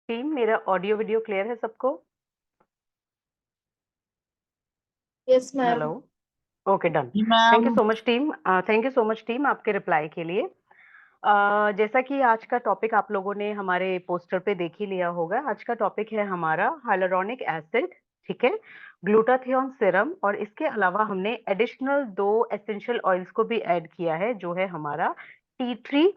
Team, मेरा audio video clear है सबको? Yes ma'am. Hello. Okay, done. जी thank you ma'am. So much team, thank you so much team आपके reply के लिए। जैसा कि आज का टॉपिक आप लोगों ने हमारे पोस्टर पे देख ही लिया होगा, आज का टॉपिक है हमारा हाइलुरोनिक एसिड। ठीक है, ग्लूटाथियोन सीरम, और इसके अलावा हमने एडिशनल 2 एसेंशियल ऑयल्स को भी ऐड किया है, जो है हमारा टी ट्री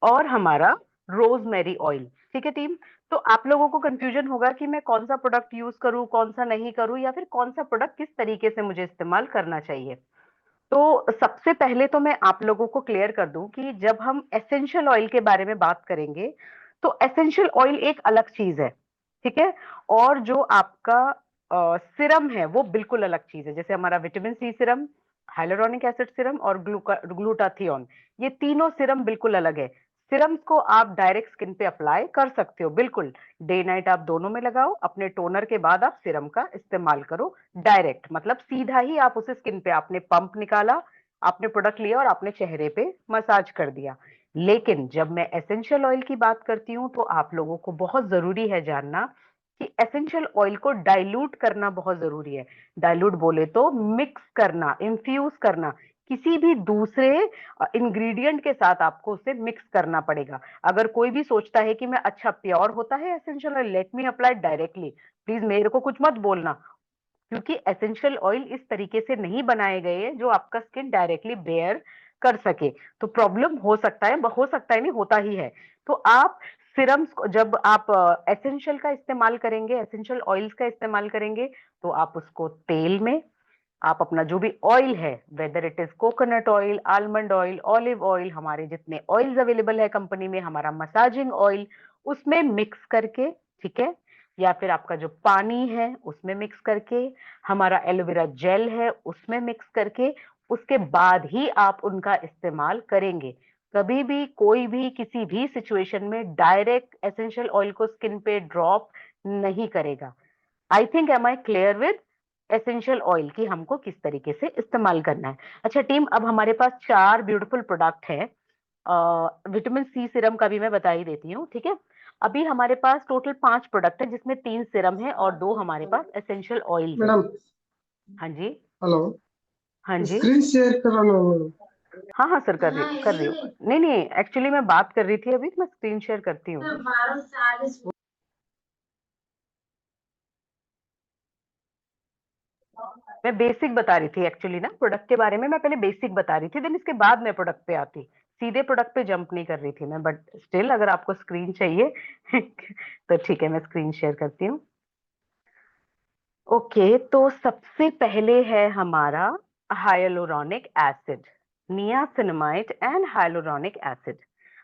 और हमारा रोजमेरी ऑयल। ठीक है टीम, तो आप लोगों को कंफ्यूजन होगा कि मैं कौन सा प्रोडक्ट यूज करूं, कौन सा नहीं करूं, या फिर कौन सा प्रोडक्ट किस तरीके से मुझे इस्तेमाल करना चाहिए। तो सबसे पहले तो मैं आप लोगों को क्लियर कर दूं कि जब हम एसेंशियल ऑयल के बारे में बात करेंगे, तो एसेंशियल ऑयल एक अलग चीज है। ठीक है, और जो आपका सिरम है वो बिल्कुल अलग चीज है। जैसे हमारा vitamin C serum, hyaluronic acid serum और ग्लूटाथियोन, ये तीनों सिरम बिल्कुल अलग है। सिरम्स को आप डायरेक्ट स्किन पे अप्लाई कर सकते हो, बिल्कुल डे नाइट आप दोनों में लगाओ, अपने टोनर के बाद आप सिरम का इस्तेमाल करो डायरेक्ट, मतलब सीधा ही आप उसे स्किन पे, आपने पंप निकाला, आपने प्रोडक्ट लिया और आपने चेहरे पे मसाज कर दिया। लेकिन जब मैं एसेंशियल ऑयल की बात करती हूँ, तो आप लोगों को बहुत जरूरी है जानना कि एसेंशियल ऑयल को डाइल्यूट करना बहुत जरूरी है। डाइल्यूट बोले तो मिक्स करना, इंफ्यूज करना, किसी भी दूसरे इंग्रेडिएंट के साथ आपको उसे मिक्स करना पड़ेगा। अगर कोई भी सोचता है कि मैं अच्छा प्योर होता है essential oil, let me apply directly, please मेरे को कुछ मत बोलना, क्योंकि एसेंशियल ऑयल इस तरीके से नहीं बनाए गए हैं जो आपका स्किन डायरेक्टली बेयर कर सके। तो प्रॉब्लम हो सकता है नहीं, होता ही है। तो आप सिरम्स को जब आप एसेंशियल का इस्तेमाल करेंगे, एसेंशियल ऑयल्स का इस्तेमाल करेंगे, तो आप उसको तेल में, आप अपना जो भी ऑयल है, whether it is coconut oil, almond oil, olive oil, हमारे जितने ऑयल्स अवेलेबल है कंपनी में, हमारा मसाजिंग ऑयल, उसमें मिक्स करके, ठीक है, या फिर आपका जो पानी है उसमें मिक्स करके, हमारा एलोवेरा जेल है उसमें मिक्स करके, उसके बाद ही आप उनका इस्तेमाल करेंगे। कभी भी कोई भी किसी भी सिचुएशन में डायरेक्ट एसेंशियल ऑयल को स्किन पे ड्रॉप नहीं करेगा। I think am I clear with essential oil की हमको किस तरीके से इस्तेमाल करना है। अच्छा टीम, अब हमारे पास 4 ब्यूटीफुल प्रोडक्ट है। विटामिन सी सिरम का भी मैं बता ही देती हूँ, ठीक है। अभी हमारे पास टोटल 5 प्रोडक्ट है, जिसमें 3 सिरम है और 2 हमारे पास एसेंशियल ऑयल है। मैडम। हाँ जी। हेलो। हाँ जी। स्क्रीन शेयर कराना मैडम। हाँ हाँ सर, कर रही हूँ। नहीं नहीं, एक्चुअली मैं बात कर रही थी अभी, तो मैं स्क्रीन शेयर करती हूँ। मैं बेसिक बता रही थी एक्चुअली ना प्रोडक्ट के बारे में, मैं पहले बेसिक बता रही थी, देन इसके बाद मैं प्रोडक्ट पे आती, सीधे प्रोडक्ट पे जंप नहीं कर रही थी मैं, बट स्टिल अगर आपको स्क्रीन चाहिए तो ठीक है, मैं स्क्रीन शेयर करती हूँ। ओके, तो सबसे पहले है हमारा hyaluronic acid, niacinamide and hyaluronic acid.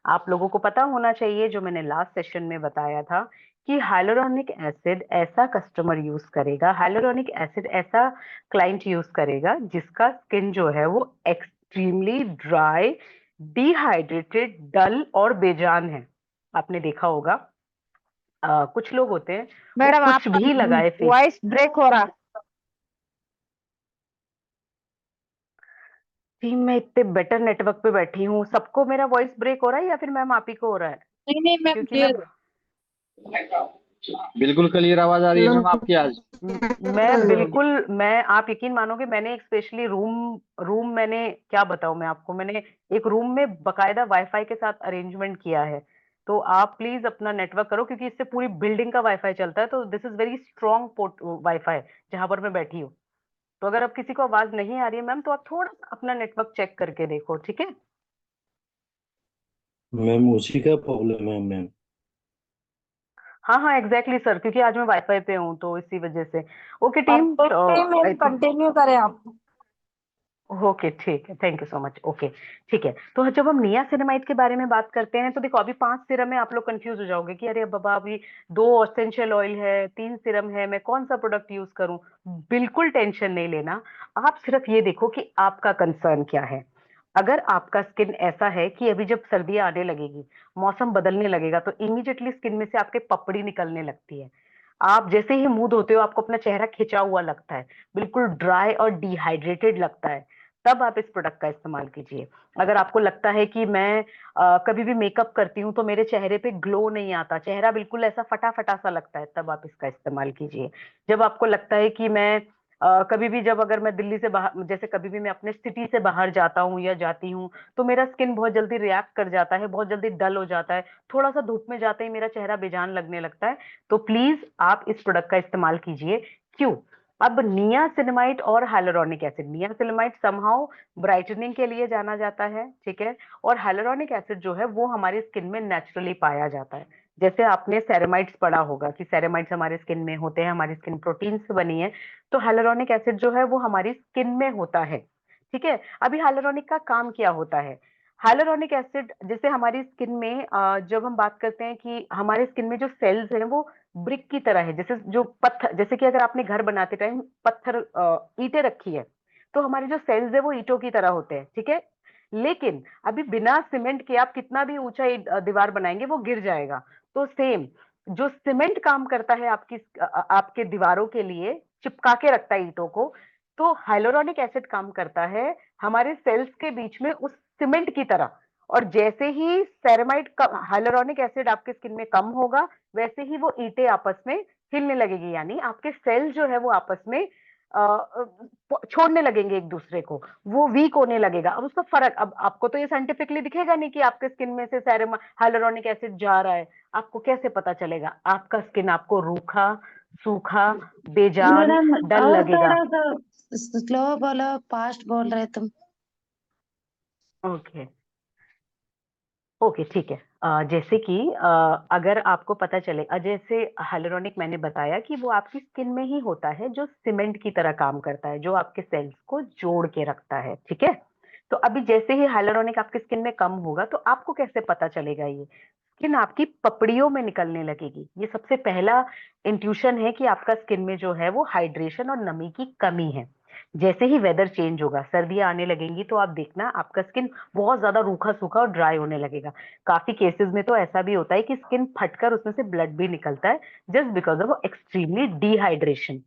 आप लोगों को पता होना चाहिए, जो मैंने लास्ट सेशन में बताया था, कि हाइलुरोनिक एसिड ऐसा कस्टमर यूज करेगा, हाइलुरोनिक एसिड ऐसा क्लाइंट यूज करेगा जिसका स्किन जो है वो एक्सट्रीमली ड्राई, डिहाइड्रेटेड, डल और बेजान है। आपने देखा होगा कुछ लोग होते हैं वो मैडम कुछ आपका भी लगाए फेस। वॉइस ब्रेक हो रहा। जी, मैं इतने बेटर नेटवर्क पे बैठी हूँ, सबको मेरा वॉइस ब्रेक हो रहा है या फिर मैम आप ही को हो रहा है? नहीं नहीं मैम, क्योंकि मैं क्लियर। बिल्कुल क्लियर आवाज आ रही है मैडम मैम आपकी आज। मैं बिल्कुल, मैं, आप यकीन मानोगे, मैंने एक स्पेशली रूम रूम मैंने क्या बताऊं मैं आपको, मैंने एक रूम में बकायदा वाईफाई के साथ अरेंजमेंट किया है। तो आप प्लीज अपना नेटवर्क करो, क्योंकि इससे पूरी बिल्डिंग का वाईफाई चलता है, तो this is very strong port wifi जहां पर मैं बैठी हूँ। तो अगर अब किसी को आवाज नहीं आ रही है मैम, तो आप थोड़ा सा अपना नेटवर्क चेक करके देखो, ठीक है। मैम उसी का प्रॉब्लम है मैम। हाँ हाँ एग्जैक्टली सर, क्योंकि आज मैं वाईफाई पे हूँ तो इसी वजह से। ओके टीम, अब मैम आई थिंक, कंटिन्यू करें आप। ओके ठीक है, thank you so much. Okay ठीक है, तो जब हम नियासिनामाइड के बारे में बात करते हैं, तो देखो अभी 5 सिरम है, आप लोग कंफ्यूज हो जाओगे कि अरे बाबा अभी 2 एसेंशियल ऑयल है, 3 सिरम है, मैं कौन सा प्रोडक्ट यूज करूं। बिल्कुल टेंशन नहीं लेना, आप सिर्फ ये देखो कि आपका कंसर्न क्या है। अगर आपका स्किन ऐसा है कि अभी जब सर्दियां आने लगेगी, मौसम बदलने लगेगा, तो इमीडिएटली स्किन में से आपके पपड़ी निकलने लगती है, आप जैसे ही मुंह धोते हो आपको अपना चेहरा खिंचा हुआ लगता है, बिल्कुल ड्राई और डिहाइड्रेटेड लगता है, तब आप इस प्रोडक्ट का इस्तेमाल कीजिए। अगर आपको लगता है कि मैं कभी भी मेकअप करती हूँ तो मेरे चेहरे पे ग्लो नहीं आता, चेहरा बिल्कुल ऐसा फटा फटा सा लगता है, तब आप इसका इस्तेमाल कीजिए। जब आपको लगता है कि मैं कभी भी, जब अगर मैं दिल्ली से बाहर, जैसे कभी भी मैं अपने सिटी से बाहर जाता हूँ या जाती हूँ, तो मेरा स्किन बहुत जल्दी रिएक्ट कर जाता है, बहुत जल्दी डल हो जाता है, थोड़ा सा धूप में जाते ही मेरा चेहरा बेजान लगने लगता है, तो प्लीज आप इस प्रोडक्ट का इस्तेमाल कीजिए। क्यों? अब नियासिनामाइड और hyaluronic acid, niacinamide somehow brightening के लिए जाना जाता है, ठीक है, और हाइलुरोनिक एसिड जो है वो हमारी स्किन में नेचुरली पाया जाता है। जैसे आपने सेरेमाइड्स पढ़ा होगा कि सेरेमाइड्स हमारे स्किन में होते हैं, हमारी स्किन प्रोटीन से बनी है, तो हाइलुरोनिक एसिड जो है वो हमारी स्किन में होता है, ठीक है। अभी हाइलुरोनिक का काम क्या होता है? हाइलुरोनिक एसिड, जैसे हमारी स्किन में जब हम बात करते हैं कि हमारे स्किन में जो सेल्स हैं वो ब्रिक की तरह है, जैसे जो पत्थर, जैसे कि अगर आपने घर बनाते टाइम पत्थर ईंटें रखी है, तो हमारे जो सेल्स है वो ईंटों की तरह होते हैं, ठीक है। लेकिन अभी बिना सीमेंट के आप कितना भी ऊंचा दीवार बनाएंगे वो गिर जाएगा। तो सेम, जो सीमेंट काम करता है आपके दीवारों के लिए, चिपका के रखता है ईंटों को, तो हाइलुरोनिक एसिड काम करता है हमारे सेल्स के बीच में उस सीमेंट की तरह। और जैसे ही सेरेमाइड का हाइलुरोनिक एसिड आपके स्किन में कम होगा, वैसे ही वो ईंटें आपस में हिलने लगेगी, यानी आपके सेल्स जो है वो आपस में छोड़ने लगेंगे एक दूसरे को, वो वीक होने लगेगा। अब उसका फर्क, अब आपको तो ये साइंटिफिकली दिखेगा नहीं कि आपके स्किन में से हाइलुरोनिक एसिड जा रहा है, आपको कैसे पता चलेगा? आपका स्किन आपको रूखा, सूखा, बेजान, मैडम डल और लगेगा। थोड़ा सा स्लो बोलो, फास्ट बोल रहे तुम। ओके, ओके, ठीक है। जैसे कि अगर आपको पता चले, जैसे हाइलुरोनिक मैंने बताया कि वो आपकी स्किन में ही होता है, जो सीमेंट की तरह काम करता है, जो आपके सेल्स को जोड़ के रखता है, ठीक है। तो अभी जैसे ही हाइलुरोनिक आपकी स्किन में कम होगा, तो आपको कैसे पता चलेगा? ये स्किन आपकी पपड़ियों में निकलने लगेगी, ये सबसे पहला इंट्यूशन है कि आपका स्किन में जो है वो हाइड्रेशन और नमी की कमी है। जैसे ही वेदर चेंज होगा, सर्दियां आने लगेंगी, तो आप देखना आपका स्किन बहुत ज्यादा रूखा सूखा और ड्राई होने लगेगा। काफी केसेस में तो ऐसा भी होता है कि स्किन फटकर उसमें से ब्लड भी निकलता है, just because of extremely dehydration.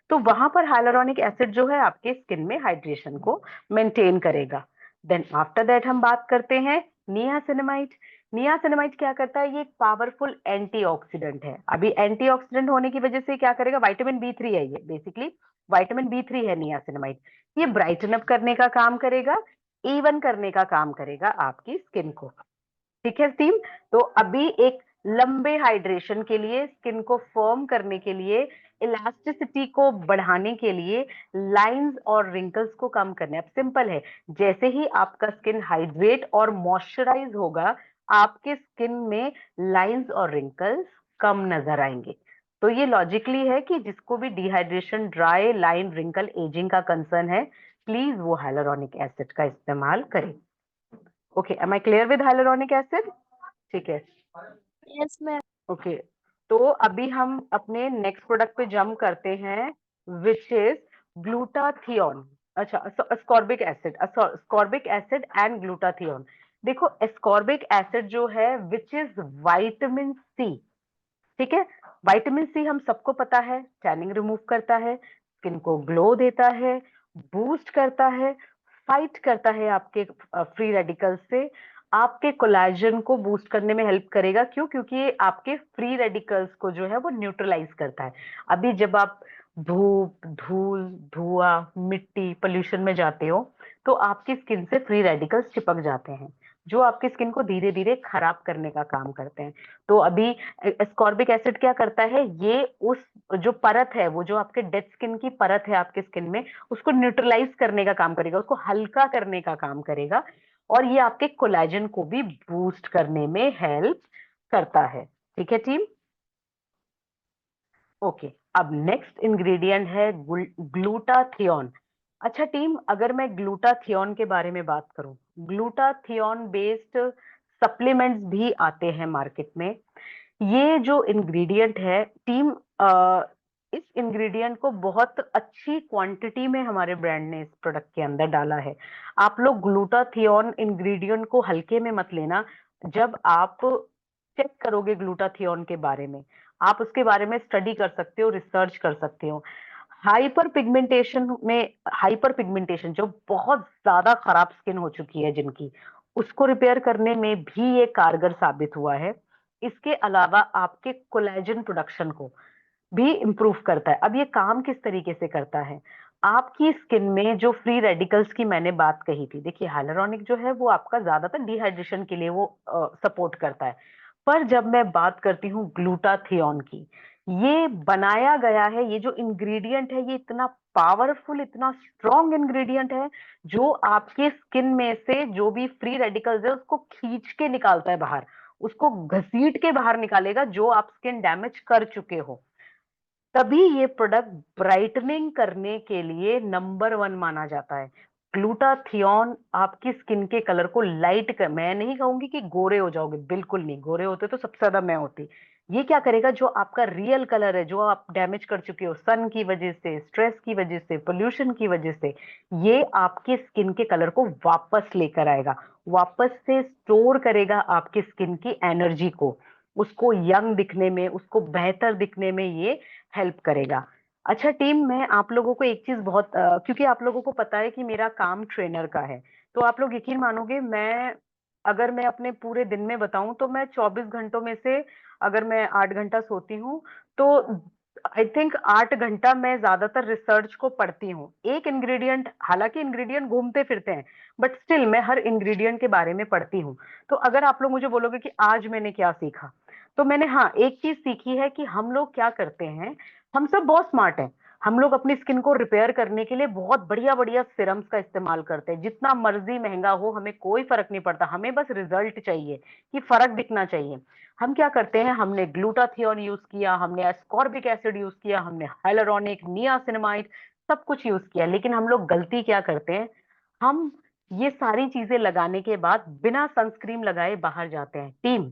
तो वहां पर हाइलुरोनिक एसिड जो है आपके स्किन में हाइड्रेशन को मेंटेन करेगा। देन आफ्टर दैट हम बात करते हैं नियासिनामाइड। नियासिनामाइड क्या करता है? ये एक पावरफुल एंटीऑक्सीडेंट है। अभी एंटीऑक्सीडेंट होने की वजह से क्या करेगा? विटामिन बी3 है ये, बेसिकली विटामिन बी3 है नियासिनामाइड। ये ब्राइटन अप करने का काम करेगा, इवन करने का काम करेगा आपकी स्किन को, ठीक है टीम। तो अभी एक लंबे हाइड्रेशन के लिए, स्किन को फर्म करने के लिए, इलास्टिसिटी को बढ़ाने के लिए, लाइंस और रिंकल्स को कम करने, अब सिंपल है, जैसे ही आपका स्किन हाइड्रेट और मॉइस्चराइज होगा, आपके स्किन में लाइंस और रिंकल्स कम नजर आएंगे। तो ये लॉजिकली है कि जिसको भी dehydration, dry, line, wrinkle, ageing का कंसर्न है, प्लीज वो हाइलुरोनिक एसिड का इस्तेमाल करें। Okay, am I clear with hyaluronic acid? ठीक है, Yes, ma'am. ओके। तो अभी हम अपने नेक्स्ट प्रोडक्ट पे जंप करते हैं, विच इज ग्लूटाथियोन। अच्छा, ascorbic acid, ascorbic acid and glutathione. देखो, एस्कॉर्बिक एसिड जो है विच इज विटामिन सी, ठीक है। विटामिन सी हम सबको पता है, टैनिंग रिमूव करता है, स्किन को ग्लो देता है, बूस्ट करता है, फाइट करता है आपके फ्री रेडिकल्स से, आपके कोलेजन को बूस्ट करने में हेल्प करेगा। क्यों? क्योंकि ये आपके फ्री रेडिकल्स को जो है वो न्यूट्रलाइज करता है। अभी जब आप धूप, धूल, धुआं, मिट्टी, पोल्यूशन में जाते हो, तो आपकी स्किन से फ्री रेडिकल्स चिपक जाते हैं, जो आपकी स्किन को धीरे धीरे खराब करने का काम करते हैं। तो अभी एस्कॉर्बिक एसिड क्या करता है? ये उस जो परत है, वो जो आपके डेड स्किन की परत है आपके स्किन में, उसको न्यूट्रलाइज करने का काम करेगा, उसको हल्का करने का काम करेगा, और ये आपके कोलेजन को भी बूस्ट करने में हेल्प करता है, ठीक है टीम। ओके, अब नेक्स्ट इंग्रेडिएंट है ग्लूटाथियोन। अच्छा टीम, अगर मैं ग्लूटाथियोन के बारे में बात करूं, ग्लूटाथियोन बेस्ड सप्लीमेंट्स भी आते हैं मार्केट में। ये जो इंग्रेडिएंट है टीम, इस इंग्रेडिएंट को बहुत अच्छी क्वांटिटी में हमारे ब्रांड ने इस प्रोडक्ट के अंदर डाला है। आप लोग ग्लूटाथियोन इंग्रेडिएंट को हल्के में मत लेना। जब आप चेक करोगे ग्लूटाथियोन के बारे में, आप उसके बारे में स्टडी कर सकते हो, रिसर्च कर सकते हो। हाइपर पिगमेंटेशन में, हाइपर पिगमेंटेशन जो बहुत ज्यादा खराब स्किन हो चुकी है जिनकी, उसको रिपेयर करने में भी ये कारगर साबित हुआ है। इसके अलावा आपके कोलेजन प्रोडक्शन को भी इम्प्रूव करता है। अब ये काम किस तरीके से करता है, आपकी स्किन में जो फ्री रेडिकल्स की मैंने बात कही थी, देखिए हाइलुरोनिक जो है वो आपका ज्यादातर डिहाइड्रेशन के लिए वो सपोर्ट करता है। पर जब मैं बात करती हूँ ग्लूटाथियोन की, ये बनाया गया है, ये जो इंग्रेडिएंट है ये इतना पावरफुल, इतना स्ट्रॉन्ग इंग्रेडिएंट है, जो आपके स्किन में से जो भी फ्री रेडिकल्स है उसको खींच के निकालता है बाहर, उसको घसीट के बाहर निकालेगा जो आप स्किन डैमेज कर चुके हो। तभी ये प्रोडक्ट ब्राइटनिंग करने के लिए नंबर वन माना जाता है। ग्लूटाथियोन आपकी स्किन के कलर को लाइट कर, मैं नहीं कहूंगी कि गोरे हो जाओगे, बिल्कुल नहीं, गोरे होते तो सबसे ज्यादा मैं होती। ये क्या करेगा, जो आपका रियल कलर है जो आप डैमेज कर चुके हो सन की वजह से, स्ट्रेस की वजह से, पोल्यूशन की वजह से, ये आपके स्किन के कलर को वापस लेकर आएगा, वापस से स्टोर करेगा आपकी स्किन की एनर्जी को, उसको यंग दिखने में, उसको बेहतर दिखने में ये हेल्प करेगा। अच्छा टीम, मैं आप लोगों को एक चीज बहुत क्योंकि आप लोगों को पता है कि मेरा काम ट्रेनर का है, तो आप लोग यकीन मानोगे, मैं अगर मैं अपने पूरे दिन में बताऊं तो मैं 24 घंटों में से अगर मैं 8 घंटा सोती हूँ तो आई थिंक 8 घंटा मैं ज्यादातर रिसर्च को पढ़ती हूँ। एक इंग्रेडिएंट, हालांकि इंग्रेडिएंट घूमते फिरते हैं, बट स्टिल मैं हर इंग्रेडिएंट के बारे में पढ़ती हूँ। तो अगर आप लोग मुझे बोलोगे कि आज मैंने क्या सीखा, तो मैंने हाँ एक चीज सीखी है कि हम लोग क्या करते हैं, हम सब बहुत स्मार्ट हैं, हम लोग अपनी स्किन को रिपेयर करने के लिए बहुत बढ़िया बढ़िया सिरम्स का इस्तेमाल करते हैं, जितना मर्जी महंगा हो हमें कोई फर्क नहीं पड़ता, हमें बस रिजल्ट चाहिए कि फर्क दिखना चाहिए। हम क्या करते हैं, हमने ग्लूटाथियोन यूज किया, हमने एस्कॉर्बिक एसिड यूज किया, हमने हाइलुरोनिक, नियासिनामाइड, सब कुछ यूज किया, लेकिन हम लोग गलती क्या करते हैं, हम ये सारी चीजें लगाने के बाद बिना सनस्क्रीन लगाए बाहर जाते हैं। टीम,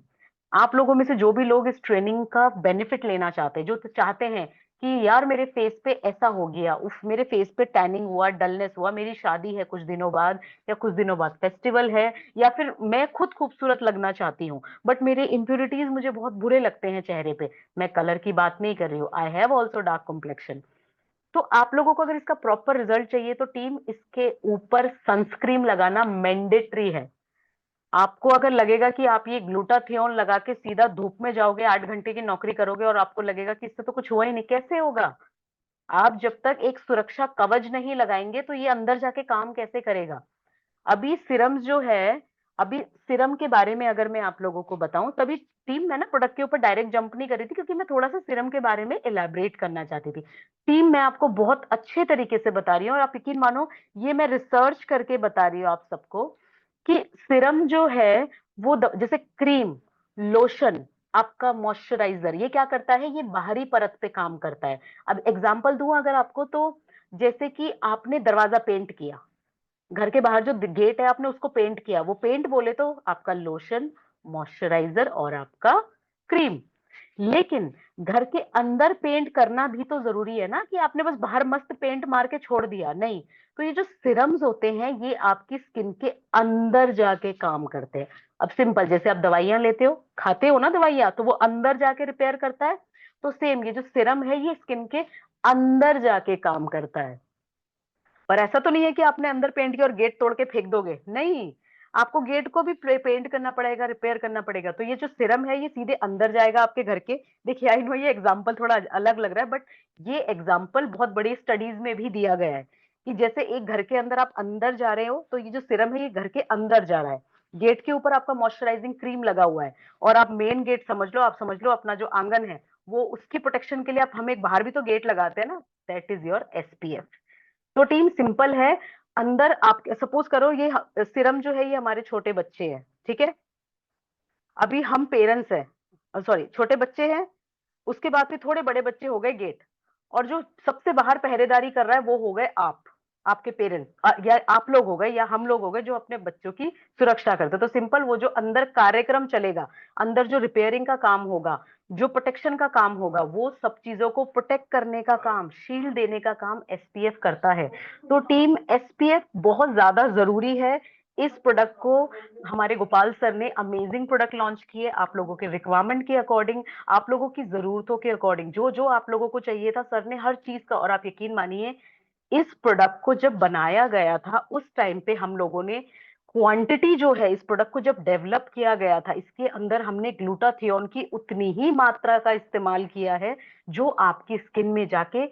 आप लोगों में से जो भी लोग इस ट्रेनिंग का बेनिफिट लेना चाहते हैं, जो तो चाहते हैं कि यार मेरे फेस पे ऐसा हो गया, उफ मेरे फेस पे टैनिंग हुआ, डलनेस हुआ, मेरी शादी है कुछ दिनों बाद, या कुछ दिनों बाद फेस्टिवल है, या फिर मैं खुद खूबसूरत लगना चाहती हूँ बट मेरे इम्प्योरिटीज मुझे बहुत बुरे लगते हैं चेहरे पे, मैं कलर की बात नहीं कर रही हूँ, I have also dark complexion, तो आप लोगों को अगर इसका प्रॉपर रिजल्ट चाहिए तो टीम, इसके ऊपर सनस्क्रीन लगाना मैंडेटरी है। आपको अगर लगेगा कि आप ये ग्लूटाथियोन लगा के सीधा धूप में जाओगे, 8 घंटे की नौकरी करोगे और आपको लगेगा कि इससे तो कुछ हुआ ही नहीं, कैसे होगा? आप जब तक एक सुरक्षा कवच नहीं लगाएंगे तो ये अंदर जाके काम कैसे करेगा? अभी सिरम जो है, अभी सिरम के बारे में अगर मैं आप लोगों को बताऊं, तभी टीम, मैं ना प्रोडक्ट के ऊपर डायरेक्ट जंप नहीं कर रही थी क्योंकि मैं थोड़ा सा सिरम के बारे में इलेबरेट करना चाहती थी। टीम, मैं आपको बहुत अच्छे तरीके से बता रही हूँ और आप यकीन मानो, ये मैं रिसर्च करके बता रही हूँ आप सबको कि सिरम जो है वो जैसे क्रीम, लोशन, आपका मॉइस्चराइजर, ये क्या करता है, ये बाहरी परत पे काम करता है। अब एग्जांपल दूं अगर आपको, तो जैसे कि आपने दरवाजा पेंट किया, घर के बाहर जो गेट है आपने उसको पेंट किया, वो पेंट बोले तो आपका लोशन, मॉइस्चराइजर और आपका क्रीम। लेकिन घर के अंदर पेंट करना भी तो जरूरी है ना, कि आपने बस बाहर मस्त पेंट मार के छोड़ दिया, नहीं। तो ये जो सिरम्स होते हैं ये आपकी स्किन के अंदर जाके काम करते हैं। अब सिंपल, जैसे आप दवाइयां लेते हो, खाते हो ना दवाइयां, तो वो अंदर जाके रिपेयर करता है, तो सेम ये जो सिरम है ये स्किन के अंदर जाके काम करता है। पर ऐसा तो नहीं है कि आपने अंदर पेंट किया और गेट तोड़ के फेंक दोगे, नहीं, आपको गेट को भी पेंट करना पड़ेगा, रिपेयर करना पड़ेगा। तो ये जो सिरम है ये सीधे अंदर जाएगा आपके घर के। देखिए आई नो ये एग्जांपल थोड़ा अलग लग रहा है, बट ये एग्जांपल बहुत बड़ी स्टडीज में भी दिया गया है कि जैसे एक घर के अंदर आप अंदर जा रहे हो, तो ये जो सिरम है ये घर के अंदर जा रहा है, गेट के ऊपर आपका मॉइस्चराइजिंग क्रीम लगा हुआ है, और आप मेन गेट समझ लो, आप समझ लो अपना जो आंगन है वो, उसकी प्रोटेक्शन के लिए आप, हम एक बाहर भी तो गेट लगाते हैं ना, दैट इज योर एसपीएफ। तो टीम सिंपल है, अंदर आप सपोज करो ये सिरम जो है ये हमारे छोटे बच्चे हैं, ठीक है, अभी हम पेरेंट्स हैं, सॉरी छोटे बच्चे हैं, उसके बाद फिर थोड़े बड़े बच्चे हो गए गेट, और जो सबसे बाहर पहरेदारी कर रहा है वो हो गए आप, आपके पेरेंट्स, या आप लोग हो गए या हम लोग हो गए जो अपने बच्चों की सुरक्षा करते हैं। तो सिंपल, वो जो अंदर कार्यक्रम चलेगा, अंदर जो रिपेयरिंग का काम होगा, जो प्रोटेक्शन का काम होगा, वो सब चीजों को प्रोटेक्ट करने का काम, शील्ड देने का काम एसपीएफ करता है। तो टीम, एसपीएफ बहुत ज्यादा जरूरी है इस प्रोडक्ट को हमारे गोपाल सर ने अमेजिंग प्रोडक्ट लॉन्च किए, आप लोगों के रिक्वायरमेंट के अकॉर्डिंग, आप लोगों की जरूरतों के अकॉर्डिंग, जो जो आप लोगों को चाहिए था सर ने हर चीज का। और आप यकीन मानिए इस प्रोडक्ट को जब बनाया गया था उस टाइम पे हम लोगों ने क्वांटिटी जो है इस प्रोडक्ट को जब डेवलप किया गया था, इसके अंदर हमने ग्लूटाथियोन की उतनी ही मात्रा का इस्तेमाल किया है जो आपकी स्किन में जाके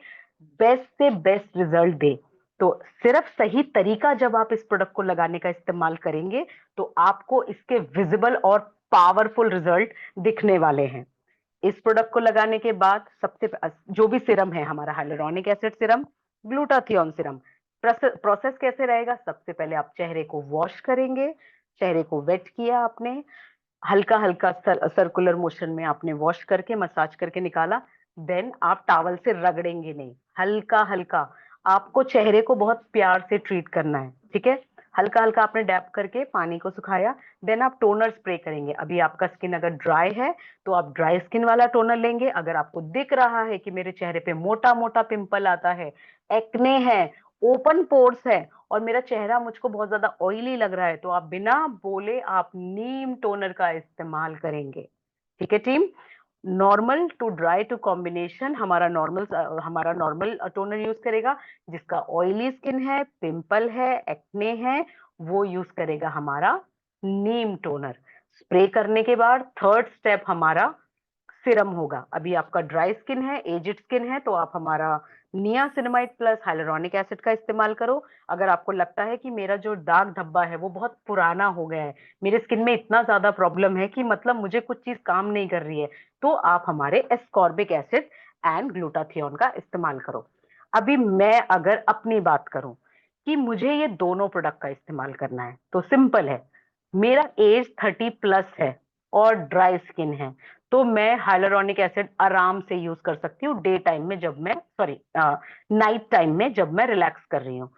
बेस्ट से बेस्ट रिजल्ट दे। तो सिर्फ सही तरीका जब आप इस प्रोडक्ट को लगाने का इस्तेमाल करेंगे तो आपको इसके विजिबल और पावरफुल रिजल्ट दिखने वाले हैं। इस प्रोडक्ट को लगाने के बाद सबसे जो भी सिरम है हमारा hyaluronic acid Siram, glutathione Siram, process कैसे रहेगा? सबसे पहले आप चेहरे को वॉश करेंगे, चेहरे को वेट किया आपने, हल्का हल्का सर्कुलर मोशन में आपने वॉश करके मसाज करके निकाला। देन आप टॉवल से रगड़ेंगे नहीं, हल्का हल्का आपको चेहरे को बहुत प्यार से ट्रीट करना है, ठीक है? हल्का हल्का आपने डैप करके पानी को सुखाया, देन आप टोनर स्प्रे करेंगे। अभी आपका स्किन अगर ड्राई है तो आप ड्राई स्किन वाला टोनर लेंगे। अगर आपको दिख रहा है कि मेरे चेहरे पे मोटा मोटा पिंपल आता है, एक्ने है, ओपन पोर्स है और मेरा चेहरा मुझको बहुत ज्यादा ऑयली लग रहा है, तो आप बिना बोले आप नीम टोनर का इस्तेमाल करेंगे, ठीक है team? Normal to dry to combination हमारा नॉर्मल टोनर यूज करेगा। जिसका ऑयली स्किन है, पिंपल है, एक्ने है, वो यूज करेगा हमारा नीम टोनर। स्प्रे करने के बाद थर्ड स्टेप हमारा सिरम होगा। अभी आपका ड्राई स्किन है, एजिड स्किन है, तो आप हमारा नियासिनामाइड प्लस हाइलुरोनिक एसिड का इस्तेमाल करो। अगर आपको लगता है कि मेरा जो दाग धब्बा है वो बहुत पुराना हो गया है, मेरे स्किन में इतना ज्यादा प्रॉब्लम है कि मतलब मुझे कुछ चीज काम नहीं कर रही है, तो आप हमारे एस्कॉर्बिक एसिड एंड ग्लूटाथियोन का इस्तेमाल करो। अभी मैं अगर अपनी बात करूं कि मुझे ये दोनों प्रोडक्ट का इस्तेमाल करना है तो सिंपल है। मेरा एज 30+ है और ड्राई स्किन है, तो मैं हाइलुरोनिक एसिड आराम से यूज कर सकती हूँ डे टाइम में, जब मैं नाइट टाइम में जब मैं रिलैक्स कर रही हूँ।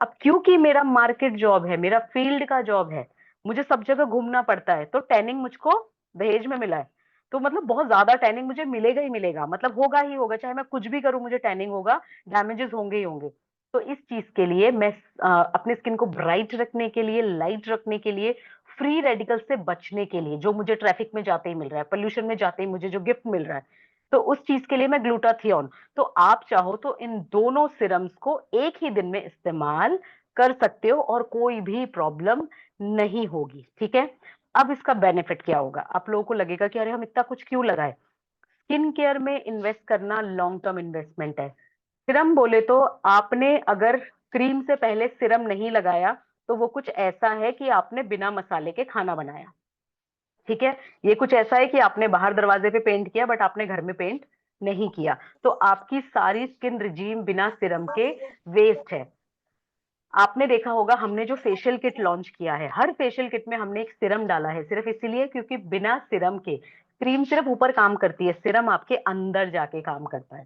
अब क्योंकि मेरा मार्केट जॉब है, मेरा फील्ड का जॉब है, मुझे सब जगह घूमना पड़ता है, तो टैनिंग मुझको दहेज में मिला है। तो मतलब बहुत ज्यादा टैनिंग मुझे मिलेगा ही मिलेगा, मतलब होगा ही होगा, चाहे मैं कुछ भी करूं मुझे टैनिंग होगा, डैमेजेस होंगे ही होंगे। तो इस चीज के लिए मैं अपनी स्किन को ब्राइट रखने के लिए, लाइट रखने के लिए, फ्री रेडिकल से बचने के लिए, जो मुझे ट्रैफिक में जाते ही मिल रहा है, पोल्यूशन में जाते ही मुझे जो गिफ्ट मिल रहा है, तो उस चीज के लिए मैं ग्लूटाथियोन, तो आप चाहो तो इन दोनों सिरम्स को एक ही दिन में इस्तेमाल कर सकते हो और कोई भी प्रॉब्लम नहीं होगी, ठीक है? अब इसका बेनिफिट क्या होगा? आप लोगों को लगेगा कि अरे हम इतना कुछ क्यों लगाए। स्किन केयर में इन्वेस्ट करना लॉन्ग टर्म इन्वेस्टमेंट है। सिरम बोले तो आपने अगर क्रीम से पहले सिरम नहीं लगाया तो वो कुछ ऐसा है कि आपने बिना मसाले के खाना बनाया, ठीक है? ये कुछ ऐसा है कि आपने बाहर दरवाजे पे पेंट किया बट आपने घर में पेंट नहीं किया, तो आपकी सारी स्किन रिजीम बिना सिरम के वेस्ट है। आपने देखा होगा हमने जो फेशियल किट लॉन्च किया है, हर फेशियल किट में हमने एक सिरम डाला है, सिर्फ इसीलिए क्योंकि बिना सिरम के क्रीम सिर्फ ऊपर काम करती है, सिरम आपके अंदर जाके काम करता है,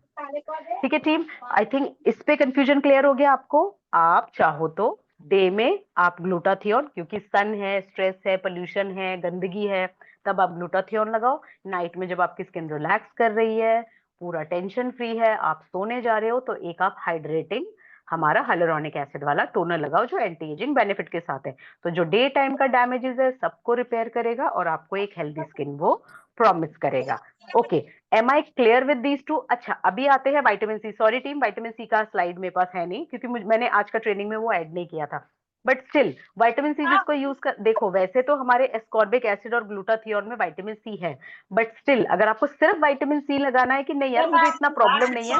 ठीक है टीम? आई थिंक इस पे कंफ्यूजन क्लियर हो गया आपको। आप चाहो तो डे में आप ग्लूटाथियोन, क्योंकि सन है, स्ट्रेस है, पोल्यूशन है, गंदगी है, तब आप ग्लूटाथियोन लगाओ। नाइट में जब आपकी स्किन रिलैक्स कर रही है, पूरा टेंशन फ्री है, आप सोने जा रहे हो, तो एक आप हाइड्रेटिंग हमारा हाइलुरोनिक एसिड वाला टोनर लगाओ जो एंटी एजिंग बेनिफिट के साथ है। तो जो डे टाइम का डैमेजेस है सबको रिपेयर करेगा और आपको एक हेल्दी स्किन वो प्रॉमिस करेगा। Okay, am I clear with these two? अच्छा, अभी आते हैं vitamin C. Sorry team, vitamin C का स्लाइड मेरे पास है नहीं क्योंकि मैंने आज का ट्रेनिंग में वो ऐड नहीं किया था, बट स्टिल विटामिन सी जिसको यूज कर, देखो वैसे तो हमारे एस्कॉर्बिक एसिड और ग्लूटाथियोन में विटामिन सी है, बट स्टिल अगर आपको सिर्फ विटामिन सी लगाना है कि नहीं यार मुझे इतना प्रॉब्लम नहीं है,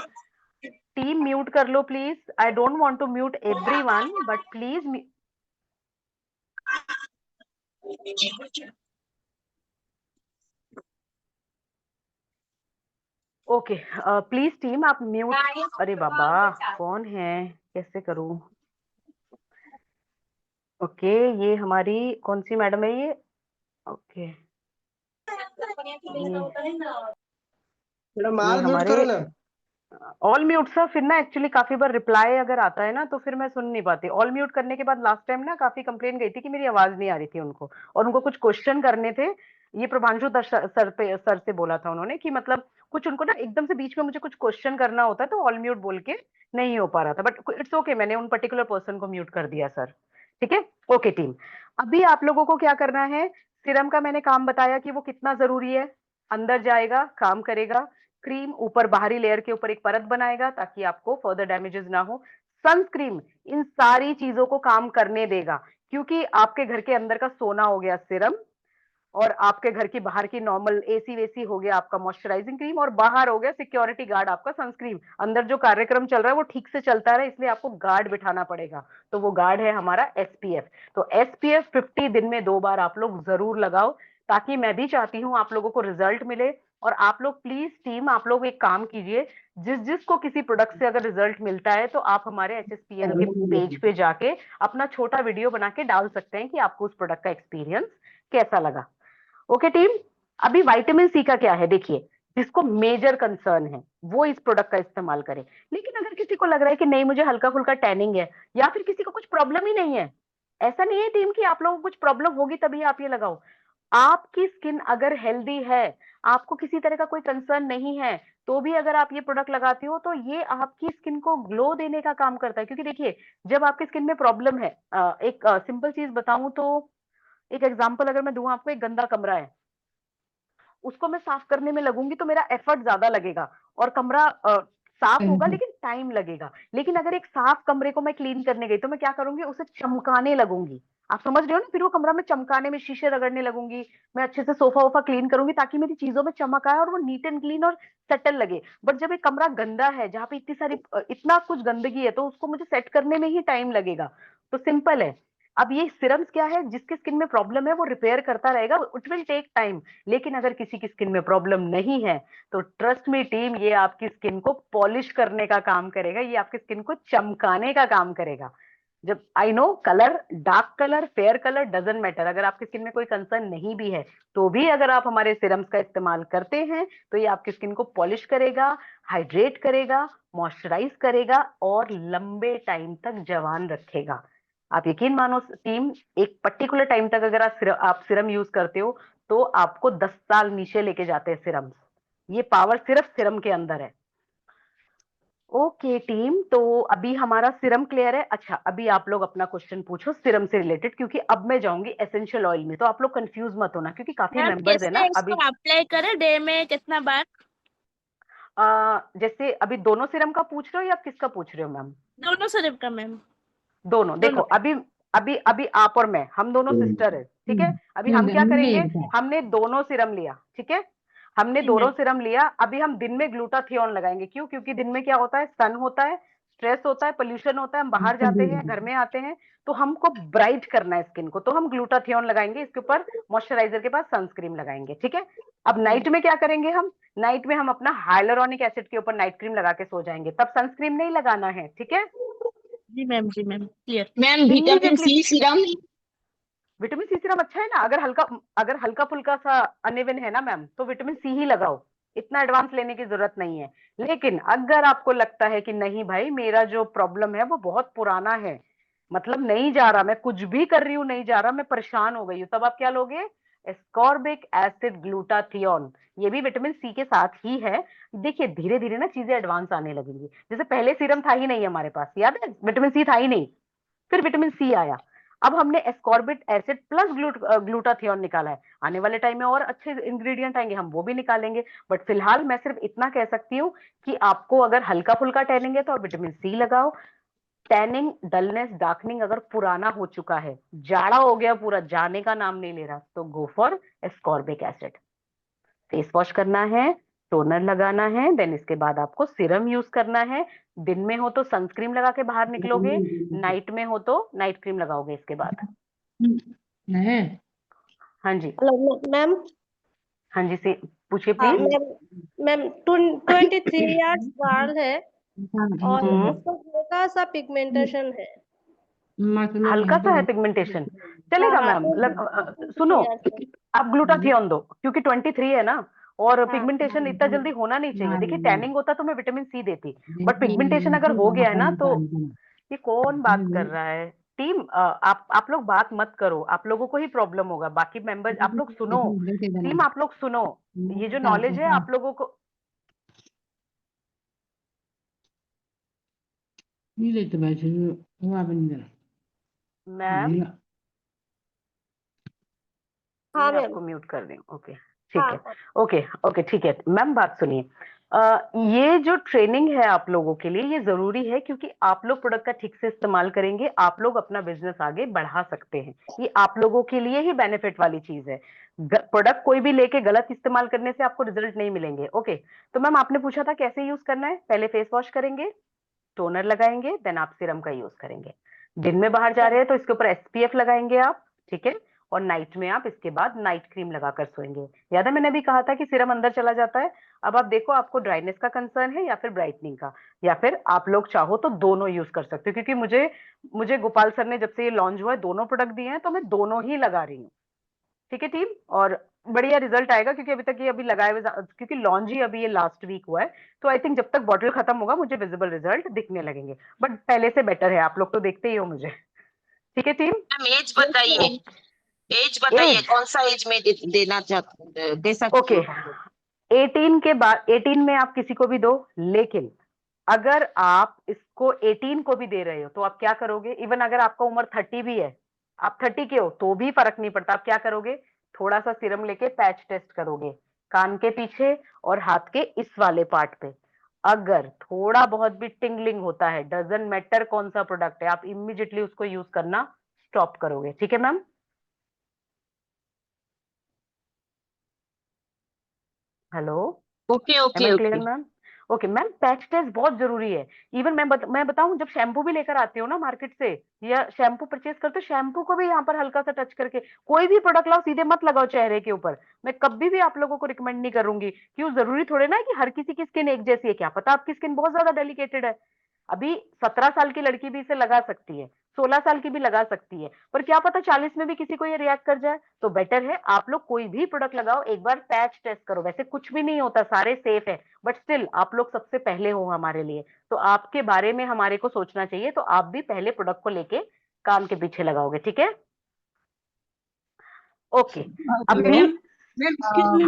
टीम म्यूट कर लो please. I don't want to mute everyone but please. Okay please team आप म्यूट। अरे बाबा, कौन है, कैसे करूं? ओके, ये हमारी कौन सी मैडम है ये? ओके, मैडम ये ऑल म्यूट हमारे करो ना। ऑल म्यूट सर, फिर ना एक्चुअली काफी बार रिप्लाई अगर आता है ना तो फिर मैं सुन नहीं पाती। ऑल म्यूट करने के बाद लास्ट टाइम ना काफी कंप्लेन गई थी कि मेरी आवाज नहीं आ रही थी उनको, और उनको कुछ क्वेश्चन करने थे। ये प्रभांशु सर से बोला था उन्होंने कि मतलब कुछ उनको ना एकदम से बीच में मुझे कुछ क्वेश्चन करना होता है तो ऑल म्यूट बोल के नहीं हो पा रहा था, बट इट्स ओके, मैंने उन पर्टिकुलर पर्सन को म्यूट कर दिया सर, ठीक है। ओके टीम, अभी आप लोगों को क्या करना है, सीरम का मैंने काम बताया कि वो कितना जरूरी है। अंदर जाएगा, काम करेगा, क्रीम ऊपर बाहरी लेयर के ऊपर एक परत बनाएगा ताकि आपको फर्दर डैमेजेस ना हो। सनस्क्रीन इन सारी चीजों को काम करने देगा, क्योंकि आपके घर के अंदर का सोना हो गया सीरम, और आपके घर की बाहर की नॉर्मल एसी वेसी हो गया आपका मॉइस्चराइजिंग क्रीम, और बाहर हो गया सिक्योरिटी गार्ड आपका सनस्क्रीन। अंदर जो कार्यक्रम चल रहा है वो ठीक से चलता रहे, इसलिए आपको गार्ड बिठाना पड़ेगा। तो वो गार्ड है हमारा एसपीएफ। तो एसपीएफ 50 दिन में 2 बार आप लोग जरूर लगाओ, ताकि मैं भी चाहती हूँ आप लोगों को रिजल्ट मिले। और आप लोग प्लीज टीम, आप लोग एक काम कीजिए, जिसको किसी प्रोडक्ट से अगर रिजल्ट मिलता है तो आप हमारे एचएसपीएल के पेज पे जाके अपना छोटा वीडियो बना के डाल सकते हैं कि आपको उस प्रोडक्ट का एक्सपीरियंस कैसा लगा। ओके टीम, अभी विटामिन सी का क्या है देखिए, जिसको मेजर कंसर्न है वो इस प्रोडक्ट का इस्तेमाल करे। लेकिन अगर किसी को लग रहा है कि नहीं मुझे हल्का फुल्का टैनिंग है, या फिर किसी को कुछ प्रॉब्लम ही नहीं है, ऐसा नहीं है टीम कि आप लोगों को कुछ प्रॉब्लम होगी तभी आप ये लगाओ। आपकी स्किन अगर हेल्दी है, आपको किसी तरह का कोई कंसर्न नहीं है, तो भी अगर आप ये प्रोडक्ट लगाते हो तो ये आपकी स्किन को ग्लो देने का काम करता है। क्योंकि देखिए, जब आपकी स्किन में प्रॉब्लम है, एक सिंपल चीज बताऊं तो, एक एग्जांपल अगर मैं दूं आपको, एक गंदा कमरा है, उसको मैं साफ करने में लगूंगी तो मेरा एफर्ट ज्यादा लगेगा और कमरा साफ होगा लेकिन टाइम लगेगा। लेकिन अगर एक साफ कमरे को मैं क्लीन करने गई तो मैं क्या करूंगी, उसे चमकाने लगूंगी। आप समझ रहे हो ना, फिर वो कमरा में चमकाने में शीशे रगड़ने लगूंगी, मैं अच्छे से सोफा वोफा क्लीन करूंगी ताकि मेरी चीजों में चमक आए और वो नीट एंड क्लीन और सेटल लगे। बट जब एक कमरा गंदा है, जहाँ पे इतनी सारी इतना कुछ गंदगी है, तो उसको मुझे सेट करने में ही टाइम लगेगा। तो सिंपल है। अब ये सिरम्स क्या है, जिसके स्किन में प्रॉब्लम है वो रिपेयर करता रहेगा, इट विल टेक टाइम। लेकिन अगर किसी की स्किन में प्रॉब्लम नहीं है तो ट्रस्ट मी टीम, ये आपकी स्किन को पॉलिश करने का काम करेगा, ये आपकी स्किन को चमकाने का काम करेगा। जब I know colour, dark colour, fair colour doesn't matter, अगर आपकी स्किन में कोई कंसर्न नहीं भी है तो भी अगर आप हमारे सिरम्स का इस्तेमाल करते हैं तो ये आपकी स्किन को पॉलिश करेगा, हाइड्रेट करेगा, मॉइस्चराइज करेगा और लंबे टाइम तक जवान रखेगा। आप यकीन मानो टीम, एक पर्टिकुलर टाइम तक अगर आप सिरम यूज करते हो तो आपको 10 साल नीचे लेके जाते हैं सिरम्स। ये पावर सिर्फ सिरम के अंदर है। ओके टीम, तो अभी हमारा सिरम क्लियर है। अच्छा, अभी आप लोग अपना क्वेश्चन पूछो सिरम से रिलेटेड, क्योंकि अब मैं जाऊंगी एसेंशियल ऑयल में, तो आप लोग कंफ्यूज मत होना, क्योंकि काफी मैम मेंबर्स है ना कैसे अभी। इसको अप्लाई करें, डे में कितना बार? जैसे अभी दोनों सिरम का पूछ रहे हो या किसका पूछ रहे हो मैम? दोनों सिर्फ का मैम। दोनों। देखो दोनों का। अभी अभी अभी आप और मैं, हम दोनों सिस्टर है, ठीक है। अभी हम क्या करेंगे, हमने दोनों सिरम लिया, ठीक है, हमने जी दोनों मैम। सिरम लिया। अभी हम दिन में ग्लूटाथियोन लगाएंगे। क्यों? क्योंकि दिन में क्या होता है, सन होता है, स्ट्रेस होता है, पोल्यूशन होता है, हम बाहर जाते हैं, घर में आते हैं, तो हमको ब्राइट करना है स्किन को, तो हम ग्लूटाथियोन लगाएंगे, इसके ऊपर मॉइस्चराइजर के पास सनस्क्रीन लगाएंगे, ठीक है। अब नाइट में क्या करेंगे, हम नाइट में हम अपना हाइलुरोनिक एसिड के ऊपर नाइट क्रीम लगा के सो जाएंगे, तब सनस्क्रीन नहीं लगाना है, ठीक है। जी मैम, जी ma'am, clear. Ma'am vitamin C serum. Vitamin C serum अच्छा है ना, अगर हल्का फुल्का सा अनइवन है ना मैम, तो विटामिन सी ही लगाओ, इतना एडवांस लेने की जरूरत नहीं है। लेकिन अगर आपको लगता है कि नहीं भाई, मेरा जो प्रॉब्लम है वो बहुत पुराना है, मतलब नहीं जा रहा, मैं कुछ भी कर रही हूँ नहीं जा रहा, मैं परेशान हो गई हूँ, तब आप क्या लोगे, एस्कॉर्बिक एसिड ग्लूटाथियोन। ये भी विटामिन सी के साथ ही है। देखिए धीरे धीरे ना चीजें एडवांस आने लगेंगी। जैसे पहले सीरम था ही नहीं हमारे पास, याद है, विटामिन सी था ही नहीं, फिर विटामिन सी आया, अब हमने एस्कॉर्बिक एसिड प्लस ग्लूटाथियोन निकाला है। आने वाले टाइम में और अच्छे इंग्रेडिएंट आएंगे, हम वो भी निकालेंगे। बट फिलहाल मैं सिर्फ इतना कह सकती हूँ कि आपको अगर हल्का फुल्का टैनिंग है तो आप विटामिन सी लगाओ। टैनिंग, डलनेस, डार्कनिंग अगर पुराना हो चुका है, जाड़ा हो गया पूरा, जाने का नाम नहीं ले रहा, तो go for ascorbic acid. Face wash करना है, टोनर लगाना है, देन इसके बाद आपको सीरम यूज करना है। दिन में हो तो सनस्क्रीन लगा के बाहर निकलोगे, नाइट में हो तो नाइट क्रीम लगाओगे इसके बाद। हाँ जी, हेलो मैम। हाँ जी, से पूछिए हाँ please. Ma'am, ma'am 23 years girl है और हम्म, उसको हल्का सा पिगमेंटेशन है। हल्का सा है पिगमेंटेशन, चलेगा हाँ मैम। 23 सुनो, years है। आप ग्लूटाथियोन दो, क्योंकि 23 है ना, और हाँ पिगमेंटेशन इतना जल्दी होना नहीं चाहिए। देखिए टैनिंग होता तो मैं विटामिन सी देती, बट पिगमेंटेशन अगर हो गया है ना तो, ये कौन बात कर रहा है टीम, आप लोग बात मत करो, आप लोगों को ही प्रॉब्लम होगा, बाकी मेंबर्स आप लोग सुनो, टीम आप लोग सुनो, ये जो नॉलेज है आप लोगों को। मैम हाँ मैं मैम। आपको म्यूट कर रही हूँ। ओके ठीक हाँ है। ओके ओके ठीक है मैम, बात सुनिए। ये जो ट्रेनिंग है आप लोगों के लिए ये जरूरी है, क्योंकि आप लोग प्रोडक्ट का ठीक से इस्तेमाल करेंगे, आप लोग अपना बिजनेस आगे बढ़ा सकते हैं। ये आप लोगों के लिए ही बेनिफिट वाली चीज है। प्रोडक्ट कोई भी लेके गलत इस्तेमाल करने से आपको रिजल्ट नहीं मिलेंगे। ओके, तो मैम आपने पूछा था कैसे यूज करना है। पहले फेस वॉश करेंगे, टोनर लगाएंगे, देन आप सीरम का यूज करेंगे। दिन में बाहर जा रहे हैं तो इसके ऊपर एसपीएफ लगाएंगे आप, ठीक है। और नाइट में आप इसके बाद नाइट क्रीम लगाकर सोएंगे। याद है मैंने भी कहा था कि सीरम अंदर चला जाता है। अब आप देखो आपको ड्राइनेस का कंसर्न है या फिर ब्राइटनिंग का, या फिर आप लोग चाहो तो दोनों यूज कर सकते हो, क्योंकि मुझे मुझे गोपाल सर ने जब से ये लॉन्च हुआ है दोनों प्रोडक्ट दिए हैं, तो मैं दोनों ही लगा रही हूँ। ठीक है टीम, और बढ़िया रिजल्ट आएगा, क्योंकि अभी तक ये अभी लगाए हुए क्योंकि लॉन्च ही अभी ये लास्ट वीक हुआ है, तो आई थिंक जब तक बॉटल खत्म होगा मुझे विजिबल रिजल्ट दिखने लगेंगे, बट पहले से बेटर है। आप लोग तो देखते ही हो मुझे। ठीक है टीम। मैम एज बताइए, एज बताइए, एज, कौन सा एज में देना चाहते, दे सकते ओके, हो हम लोग? 18 के बाद, 18 में आप किसी को भी दो, लेकिन अगर आप इसको 18 को भी दे रहे हो तो आप क्या करोगे। इवन अगर आपका उम्र 30 भी है, आप 30 के हो तो भी फर्क नहीं पड़ता। आप क्या करोगे, थोड़ा सा सीरम लेके पैच टेस्ट करोगे कान के पीछे और हाथ के इस वाले पार्ट पे। अगर थोड़ा बहुत भी टिंगलिंग होता है, डजंट मैटर कौन सा प्रोडक्ट है, आप इमीडिएटली उसको यूज करना स्टॉप करोगे। ठीक है ma'am. Hello, okay am okay I clear okay. Ma'am. Okay ma'am, patch test बहुत जरूरी है। इवन मैं बताऊं, जब शैम्पू भी लेकर आते हो ना मार्केट से, या शैम्पू परचेज करते हो, शैम्पू को भी यहाँ पर हल्का सा टच करके, कोई भी प्रोडक्ट लाओ सीधे मत लगाओ चेहरे के ऊपर। मैं कभी भी आप लोगों को रिकमेंड नहीं करूंगी, क्यों, जरूरी थोड़े ना है कि हर किसी की स्किन एक जैसी है। क्या पता आपकी स्किन बहुत ज्यादा डेलिकेटेड है। अभी 17 साल की लड़की भी इसे लगा सकती है, 16 साल की भी लगा सकती है, पर क्या पता 40 में भी किसी को ये रिएक्ट कर जाए। तो बेटर है आप लोग कोई भी प्रोडक्ट लगाओ एक बार पैच टेस्ट करो। वैसे कुछ भी नहीं होता, सारे सेफ है, बट स्टिल आप लोग सबसे पहले हो हमारे लिए, तो आपके बारे में हमारे को सोचना चाहिए। तो आप भी पहले प्रोडक्ट को लेके कान के पीछे लगाओगे। ठीक है, ओके। अभी मैम मैम एक्सक्यूज मी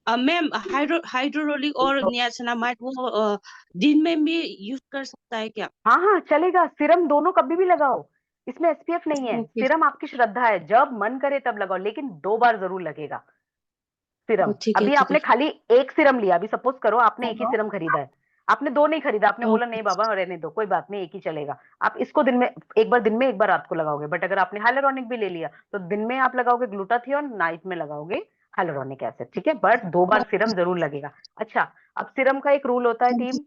हाँ, मैम, मैम हाइड्रोरोलिक और नियासिनामाइड वो दिन में भी यूज कर सकता है क्या? हाँ हाँ चलेगा, सीरम दोनों कभी भी लगाओ, इसमें एसपीएफ नहीं है। ओके। सीरम आपकी श्रद्धा है, जब मन करे तब लगाओ, लेकिन 2 बार जरूर लगेगा सीरम। ठीक है अभी ठीक है। आपने खाली एक सीरम लिया, अभी सपोज करो आपने एक ही सीरम खरीदा है, आपने 2 नहीं खरीदा, आपने बोला ओके नहीं बाबा रहने दो, कोई बात नहीं एक ही चलेगा। आप इसको दिन में एक बार, दिन में एक बार रात को लगाओगे। बट अगर आपने हाइलुरोनिक भी ले लिया तो दिन में आप लगाओगे ग्लूटाथियोन, नाइट में लगाओगे हाइलुरोनिक एसिड। ठीक है, बट 2 बार सीरम जरूर लगेगा। अच्छा, अब सीरम का एक रूल होता है टीम,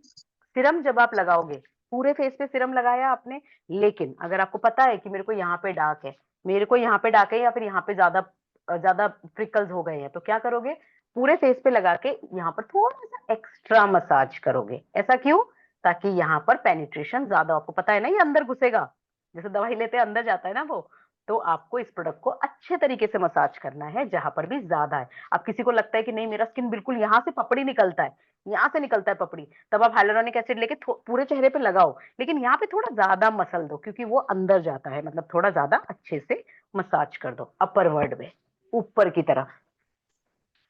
सीरम जब आप लगाओगे, पूरे फेस पे सीरम लगाया आपने, लेकिन अगर आपको पता है कि मेरे को यहाँ पे डार्क है, मेरे को यहाँ पे डार्क है, या फिर यहाँ पे ज्यादा ज्यादा फ्रिकल्स हो गए हैं, तो क्या करोगे, पूरे फेस पे लगा के यहाँ पर थोड़ा सा एक्स्ट्रा मसाज करोगे। ऐसा क्यों, ताकि यहाँ पर पेनिट्रेशन ज्यादा, आपको पता है ना ये अंदर घुसेगा, जैसे दवाई लेते हैं अंदर जाता है ना वो, तो आपको इस प्रोडक्ट को अच्छे तरीके से मसाज करना है जहां पर भी ज्यादा है। अब किसी को लगता है कि नहीं मेरा स्किन बिल्कुल यहाँ से पपड़ी निकलता है, यहाँ से निकलता है पपड़ी, तब आप हाइलुरोनिक एसिड लेके पूरे चेहरे पे लगाओ, लेकिन यहाँ पे थोड़ा ज्यादा मसल दो, क्योंकि वो अंदर जाता है, मतलब थोड़ा ज्यादा अच्छे से मसाज कर दो अपर वर्ड में, ऊपर की तरफ।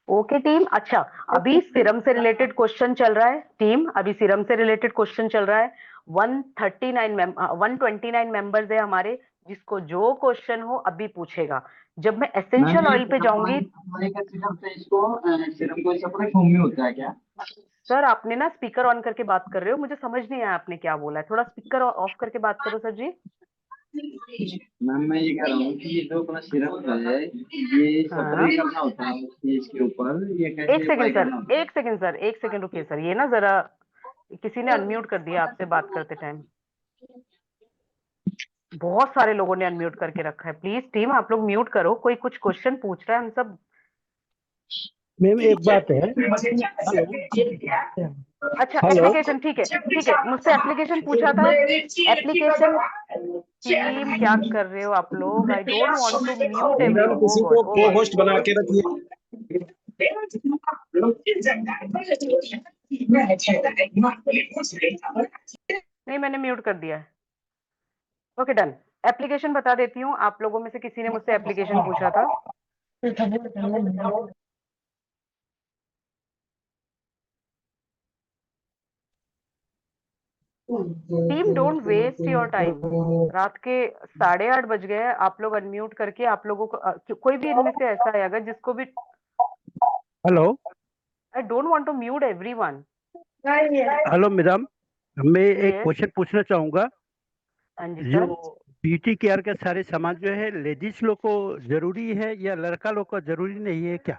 Okay team. अच्छा, अभी सीरम से रिलेटेड क्वेश्चन चल रहा है टीम, अभी सीरम से रिलेटेड क्वेश्चन चल रहा है। 129 मेंबर्स है हमारे, जिसको जो क्वेश्चन हो अभी पूछेगा। जब मैं एसेंशियल ऑयल पे जाऊंगी, सीरम को सेपरेट फॉर्म में होता है क्या? सर आपने ना स्पीकर ऑन करके बात कर रहे हो, मुझे समझ नहीं आया आपने क्या बोला है, थोड़ा स्पीकर ऑफ करके बात करो सर जी। मैम मैं ये कह रहा हूँ कि ये जो अपना सिरप है ये हाँ, स्प्रे करना होता है फेस के ऊपर, ये एक कैसे सेकंड अप्लाई सर, करना होता है? एक सेकंड सर, एक सेकंड रुकिए सर, ये ना जरा किसी ने अनम्यूट कर दिया आपसे बात करते टाइम, बहुत सारे लोगों ने अनम्यूट करके रखा है। प्लीज टीम आप लोग म्यूट करो, कोई कुछ क्वेश्चन पूछ रहा है, हम सब। मैम एक बात है। हेलो अच्छा हेलो एप्लीकेशन, ठीक है ठीक है, मुझसे एप्लीकेशन पूछा था। एप्लीकेशन टीम क्या कर रहे हो आप लोग, I don't want to mute every, ma'am ओ किसी गॉड को ओ को गॉड। होस्ट बना के रखिए। नहीं मैंने म्यूट कर दिया है। Okay done. एप्लीकेशन बता देती हूँ, आप लोगों में से किसी ने मुझसे एप्लीकेशन पूछा था। Team don't waste your time. रात के 8:30 बज गए हैं, आप लोग अनम्यूट करके आप लोगों को कोई भी इनमें से ऐसा है अगर जिसको भी hello I don't want to mute everyone. Hello madam, मैं एक Yes. क्वेश्चन पूछना चाहूंगा। हाँ जी जो सर। ब्यूटी केयर के सारे सामान जो है लेडीज लोग को जरूरी है या लड़का लोग को जरूरी नहीं है क्या?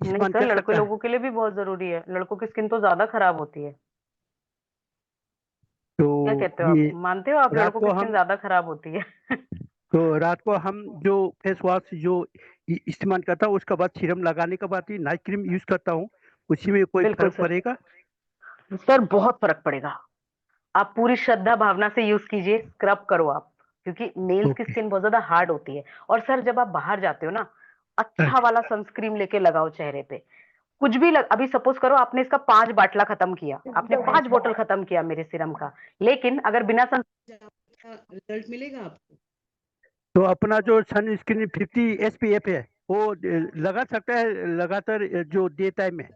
नहीं इस्तेमाल सर, कर लड़के सकता है? लोगों के लिए भी बहुत जरूरी है। लड़कों की स्किन तो ज्यादा खराब होती है। क्या तो कहते हो आप? ये मानते हो आप रात लड़कों को की स्किन हम ज्यादा खराब होती है? तो रात को हम जो फेस वॉश जो इस्तेमाल करता हूँ उसके बाद सीरम लगाने के बाद ही नाइट क्रीम यूज करता हूँ, उसी में कोई बिल्कुल फर्क सर। पड़ेगा? सर बहुत फर्क पड़ेगा। आप पूरी श्रद्धा भावना से यूज कीजिए, स्क्रब करो आप, क्योंकि नेल्स की ओके। स्किन बहुत ज्यादा हार्ड होती है। और सर जब आप बाहर जाते हो ना, अच्छा वाला सनस्क्रीन लेके लगाओ चेहरे पे। कुछ भी अभी सपोज करो आपने इसका 5 बाटला खत्म किया, आपने 5 बोतल खत्म किया मेरे सीरम का, लेकिन अगर बिना रिजल्ट मिलेगा आपको। तो अपना जो सन स्क्रीन 50 SPF है वो लगा सकता है लगातार जो डे टाइम में?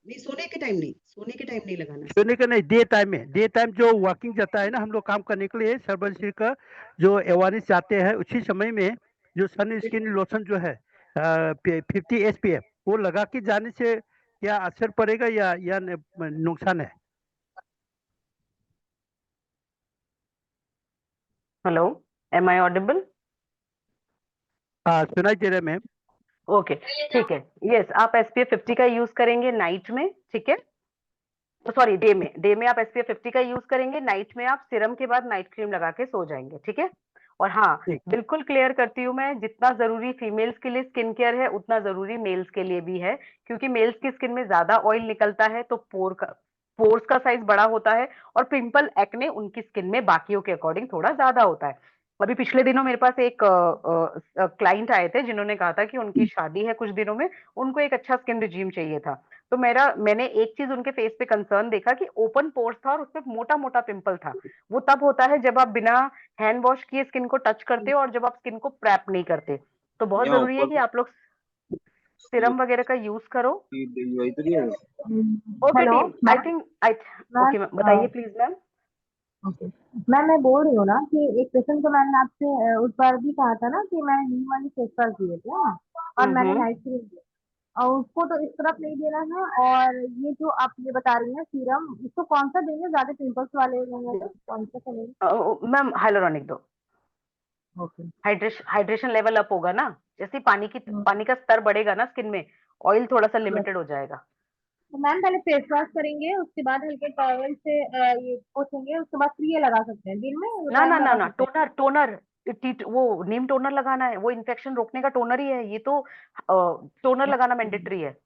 नहीं, सोने के टाइम नहीं, सोने के टाइम नहीं लगाना। सोने का नहीं, डे टाइम में। डे टाइम जो वॉकिंग जाता है ना हम लोग काम करने के लिए, सर्वश्री का जो अवेयरनेस चाहते हैं उसी समय में जो सन स्क्रीन लोशन जो है 50 SPF वो लगा के जाने से क्या असर पड़ेगा या नुकसान है? Hello, am I audible? हाँ सुनाई दे रहा है मैम। ओके ठीक है। यस, आप SPF 50 का यूज करेंगे नाइट में, ठीक है? सॉरी, डे में आप SPF 50 का यूज करेंगे, नाइट में आप सीरम के बाद नाइट क्रीम लगा के सो जाएंगे, ठीक है? और हाँ, ठीक। बिल्कुल क्लियर करती हूँ मैं, जितना जरूरी फीमेल्स के लिए स्किन केयर है उतना जरूरी मेल्स के लिए भी है, क्योंकि मेल्स की स्किन में ज्यादा ऑयल निकलता है तो पोर्स का साइज बड़ा होता है, और पिंपल एक्ने उनकी स्किन में बाकियों के अकॉर्डिंग थोड़ा ज्यादा होता है। अभी पिछले दिनों मेरे पास एक क्लाइंट आए थे जिन्होंने कहा था कि उनकी शादी है कुछ दिनों में, उनको एक अच्छा स्किन रिजीम चाहिए था। तो मैंने एक चीज उनके फेस पे कंसर्न देखा कि ओपन पोर्स था और उसपे मोटा मोटा पिंपल था। वो तब होता है जब आप बिना हैंड वॉश किए स्किन को टच करते हो और जब आप स्किन को प्रैप नहीं करते। तो बहुत जरूरी है कि आप लोग सीरम वगैरह का यूज करो। Okay hello team, I think okay ma'am, बताइए प्लीज मैम। ओके मैम, मैं बोल रही हूँ ना कि एक पेशेंट को मैंने आपसे उस बार भी कहा था ना कि मैंने नीम वाली फेस पैक दिए थे, हाँ, और मैंने नाइट क्रीम दिया, और उसको तो इस तरफ नहीं देना है। और ये जो आप ये बता रही हैं सीरम, इसको कौन सा देंगे? ज्यादा पिंपल्स वाले देंगे तो कौन सा चलेगा? मैम हाइलोरॉनिक दो। ओके। हाइड्रेशन लेवल अप होगा ना, जैसे पानी का स्तर बढ़ेगा ना स्किन में, ऑयल थोड़ा सा लिमिटेड हो जाएगा। तो मैम पहले फेस वॉश करेंगे, उसके बाद हल्के टॉवल से ये पोछेंगे, उसके बाद फिर ये लगा सकते हैं दिन में ना ना टाइम ना लगा ना, सकते हैं? टोनर वो नीम टोनर लगाना है, वो इन्फेक्शन रोकने का टोनर ही है ये तो। टोनर लगाना मैंडेटरी है।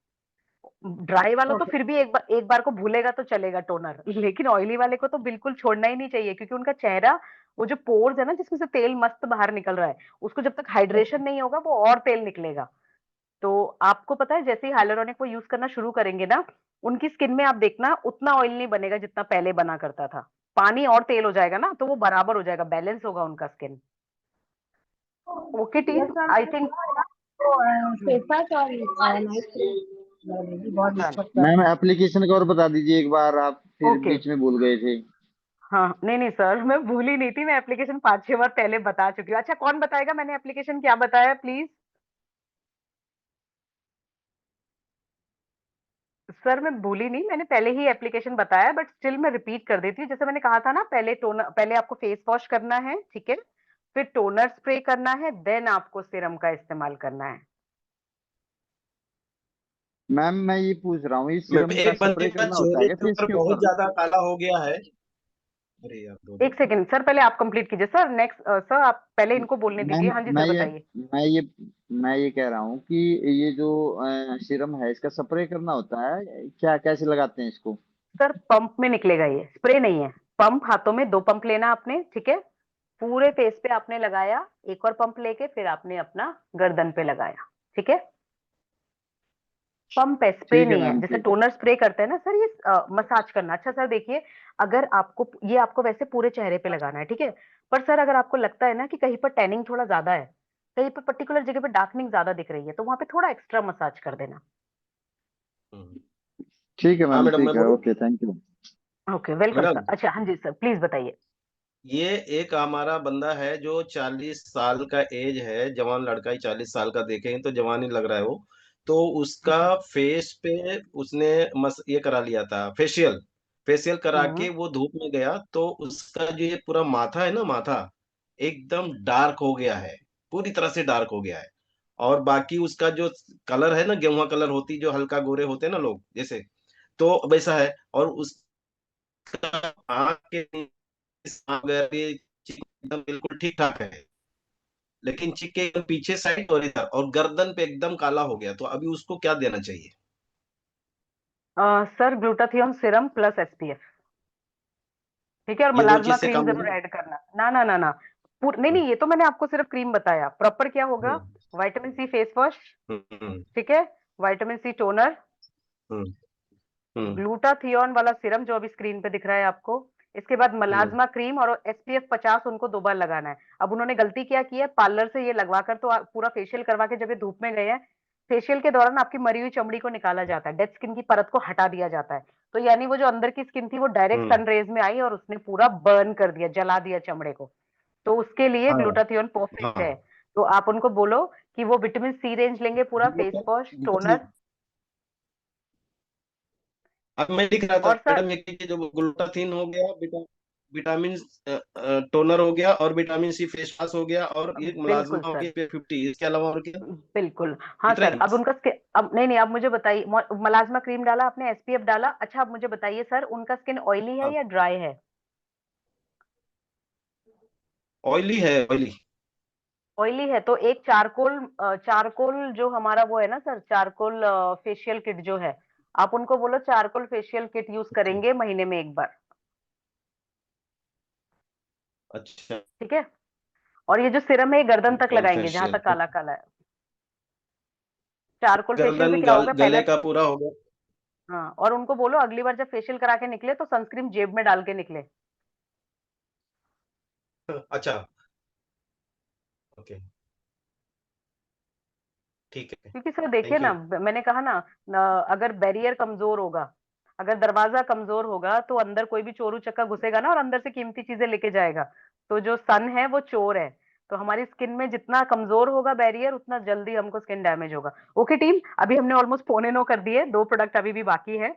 ड्राई वाला तो ओके। फिर भी एक बार को भूलेगा तो चलेगा टोनर, लेकिन ऑयली वाले को तो बिल्कुल छोड़ना ही नहीं चाहिए, क्योंकि उनका चेहरा, वो जो पोर्स है ना जिसमें से तेल मस्त बाहर निकल रहा है, उसको जब तक हाइड्रेशन नहीं होगा वो और तेल निकलेगा। तो आपको पता है जैसे ही हाइलुरोनिक वो यूज करना शुरू करेंगे ना, उनकी स्किन में आप देखना उतना ऑयल नहीं बनेगा जितना पहले बना करता था। पानी और तेल हो जाएगा ना, तो वो बराबर हो जाएगा, बैलेंस होगा उनका skin. Okay team, yes ma'am, I मैंने थिंक। सुना है ना, तो फेस वॉश और नाइट क्रीम बहुत दिक्कत कर मैम रहा है। एप्लीकेशन का और बता दीजिए एक बार, आप फिर ओके, बीच में भूल गए थे। हाँ नहीं नहीं सर, मैं भूली नहीं थी, मैं एप्लीकेशन 5-6 बार पहले बता चुकी हूँ। अच्छा कौन बताएगा मैंने एप्लीकेशन क्या बताया प्लीज? सर मैं भूली नहीं, मैंने पहले ही एप्लीकेशन बताया, बट स्टिल मैं रिपीट कर देती हूँ। जैसे मैंने कहा था ना, पहले आपको फेस वॉश करना है, ठीक है? फिर टोनर स्प्रे करना है, देन आपको सीरम का इस्तेमाल करना है। मैम मैं ये पूछ रहा हूँ, ये मैम सीरम का एक बंदे स्प्रे का करना होता है चेहरे क्या के फेस ऊपर के बहुत ऊपर? ज्यादा काला हो गया है। अरे यार एक सेकेंड सर, पहले आप कंप्लीट कीजिए सर। नेक्स्ट सर, आप पहले इनको बोलने मैम दीजिए। हाँ जी सर, बताइए। मैं ये मैं ये कह रहा हूँ कि ये जो सीरम है इसका स्प्रे करना होता है क्या, कैसे लगाते हैं इसको? सर पंप में निकलेगा, ये स्प्रे नहीं है। पंप, हाथों में 2 पंप लेना आपने, ठीक है? पूरे फेस पे आपने लगाया, एक और पंप लेके फिर आपने अपना गर्दन पे लगाया, ठीक है? पंप है, स्प्रे ठीक है नहीं है। मैम, जैसे ठीक है। टोनर स्प्रे करते हैं ना सर, ये मसाज करना। अच्छा सर देखिए, अगर आपको ये आपको वैसे पूरे चेहरे पे लगाना है, ठीक है? पर सर अगर आपको लगता है ना कि कहीं पर टैनिंग थोड़ा ज्यादा है, कहीं पर पर्टिकुलर जगह पे डार्कनिंग ज्यादा दिख रही है, तो वहां पे थोड़ा एक्स्ट्रा मसाज कर देना। ठीक है हाँ मैम, मैडम, मैं ठीक है, बोलूँ? Okay, thank you. Okay, welcome sir. Madam, अच्छा, हाँ जी सर, प्लीज बताइए। ये एक हमारा बंदा है जो 40 साल का एज है, जवान लड़का ही, 40 साल का देखेंगे तो जवान ही लग रहा है वो। तो उसका फेस पे उसने ये करा लिया था, फेशियल। फेशियल करा हम्म। के वो धूप में गया तो उसका जो ये पूरा माथा है ना, माथा एकदम डार्क हो गया है, पूरी तरह से डार्क हो गया है। और बाकी उसका जो कलर है ना, गेहुआ कलर होती, जो हल्का गोरे होते हैं ना लोग जैसे, तो वैसा है। और उसका आँख के वगैरह ये चीज एकदम बिल्कुल ठीक ठाक है, लेकिन चिक के एकदम पीछे साइड और इधर और गर्दन पे एकदम काला हो गया। तो अभी उसको क्या देना चाहिए? Sir, glutathione Siram plus SPF, ठीक है, और ये दो मलाजमा चीज से क्रीम काम जरूर होगा? ऐड करना। ना ना ना ना, नहीं नहीं, ये तो मैंने आपको सिर्फ क्रीम बताया। प्रॉपर क्या होगा? हम्म विटामिन सी फेस वॉश, हम्म ठीक है, विटामिन सी टोनर, हम्म हम्म ग्लूटाथियोन वाला सिरम जो अभी स्क्रीन पे दिख रहा है आपको, इसके बाद हम्म मलाजमा क्रीम और एसपीएफ 50 उनको 2 बार लगाना है। अब उन्होंने गलती क्या की है, पार्लर से ये लगवाकर तो पूरा फेशियल करवा के जब ये धूप में गए हैं, फेशियल के दौरान आपकी मरी हुई चमड़ी को निकाला जाता है, डेड स्किन की परत को हटा दिया जाता है। तो यानी वो जो अंदर की स्किन थी वो डायरेक्ट हम्म। सन रेज में आई और उसने पूरा बर्न कर दिया, जला दिया चमड़े को। तो उसके लिए हाँ ग्लूटाथियोन परफेक्ट है। हाँ। तो आप उनको बोलो कि वो विटामिन सी रेंज लेंगे, पूरा फेस वॉश, टोनर। अब मैं लिख रहा था और सर, मैडम, एक जो ग्लूटाथिन हो गया, विटामिन टोनर हो गया, और विटामिन सी फेस वॉश हो गया, और ये बिल्कुल मुलाजमा हो सर, गया 50। इसके अलावा और क्या? बिल्कुल। हाँ इतना सर, ही? अब उनका अब नहीं नहीं, आप मुझे बताइए, मलाजमा क्रीम डाला आपने, एसपीएफ डाला, अच्छा अब मुझे बताइए सर, उनका स्किन ऑयली है हाँ, या ड्राई है? ऑयली है, ऑयली। ऑयली है तो एक चारकोल, चारकोल जो हमारा वो है ना सर, चारकोल फेशियल किट जो है, आप उनको बोलो चारकोल फेशियल किट यूज करेंगे महीने में 1 बार, अच्छा, ठीक है। और ये जो सिरम है ये गर्दन तक कॉल लगाएंगे जहां फेशियल। तक काला काला है। चारकोल फेशियल से गर्दन क्या होगा पहले। गले का पूरा हो गया। हाँ, और उनको बोलो अगली बार जब फेशियल करा के निकले तो सनस्क्रीन जेब में डाल के निकले। अच्छा, ओके, ठीक है। क्योंकि सर देखिए थैंक ना, यू। मैंने कहा ना, अगर बैरियर कमजोर होगा, अगर दरवाजा कमजोर होगा तो अंदर कोई भी चोर उचक्का घुसेगा ना और अंदर से कीमती चीजें लेके जाएगा। तो जो सन है वो चोर है। तो हमारी स्किन में जितना कमजोर होगा बैरियर, उतना जल्दी हमको स्किन डैमेज होगा। ओके टीम, अभी हमने ऑलमोस्ट 9:15 कर दिए, 2 प्रोडक्ट अभी भी बाकी है,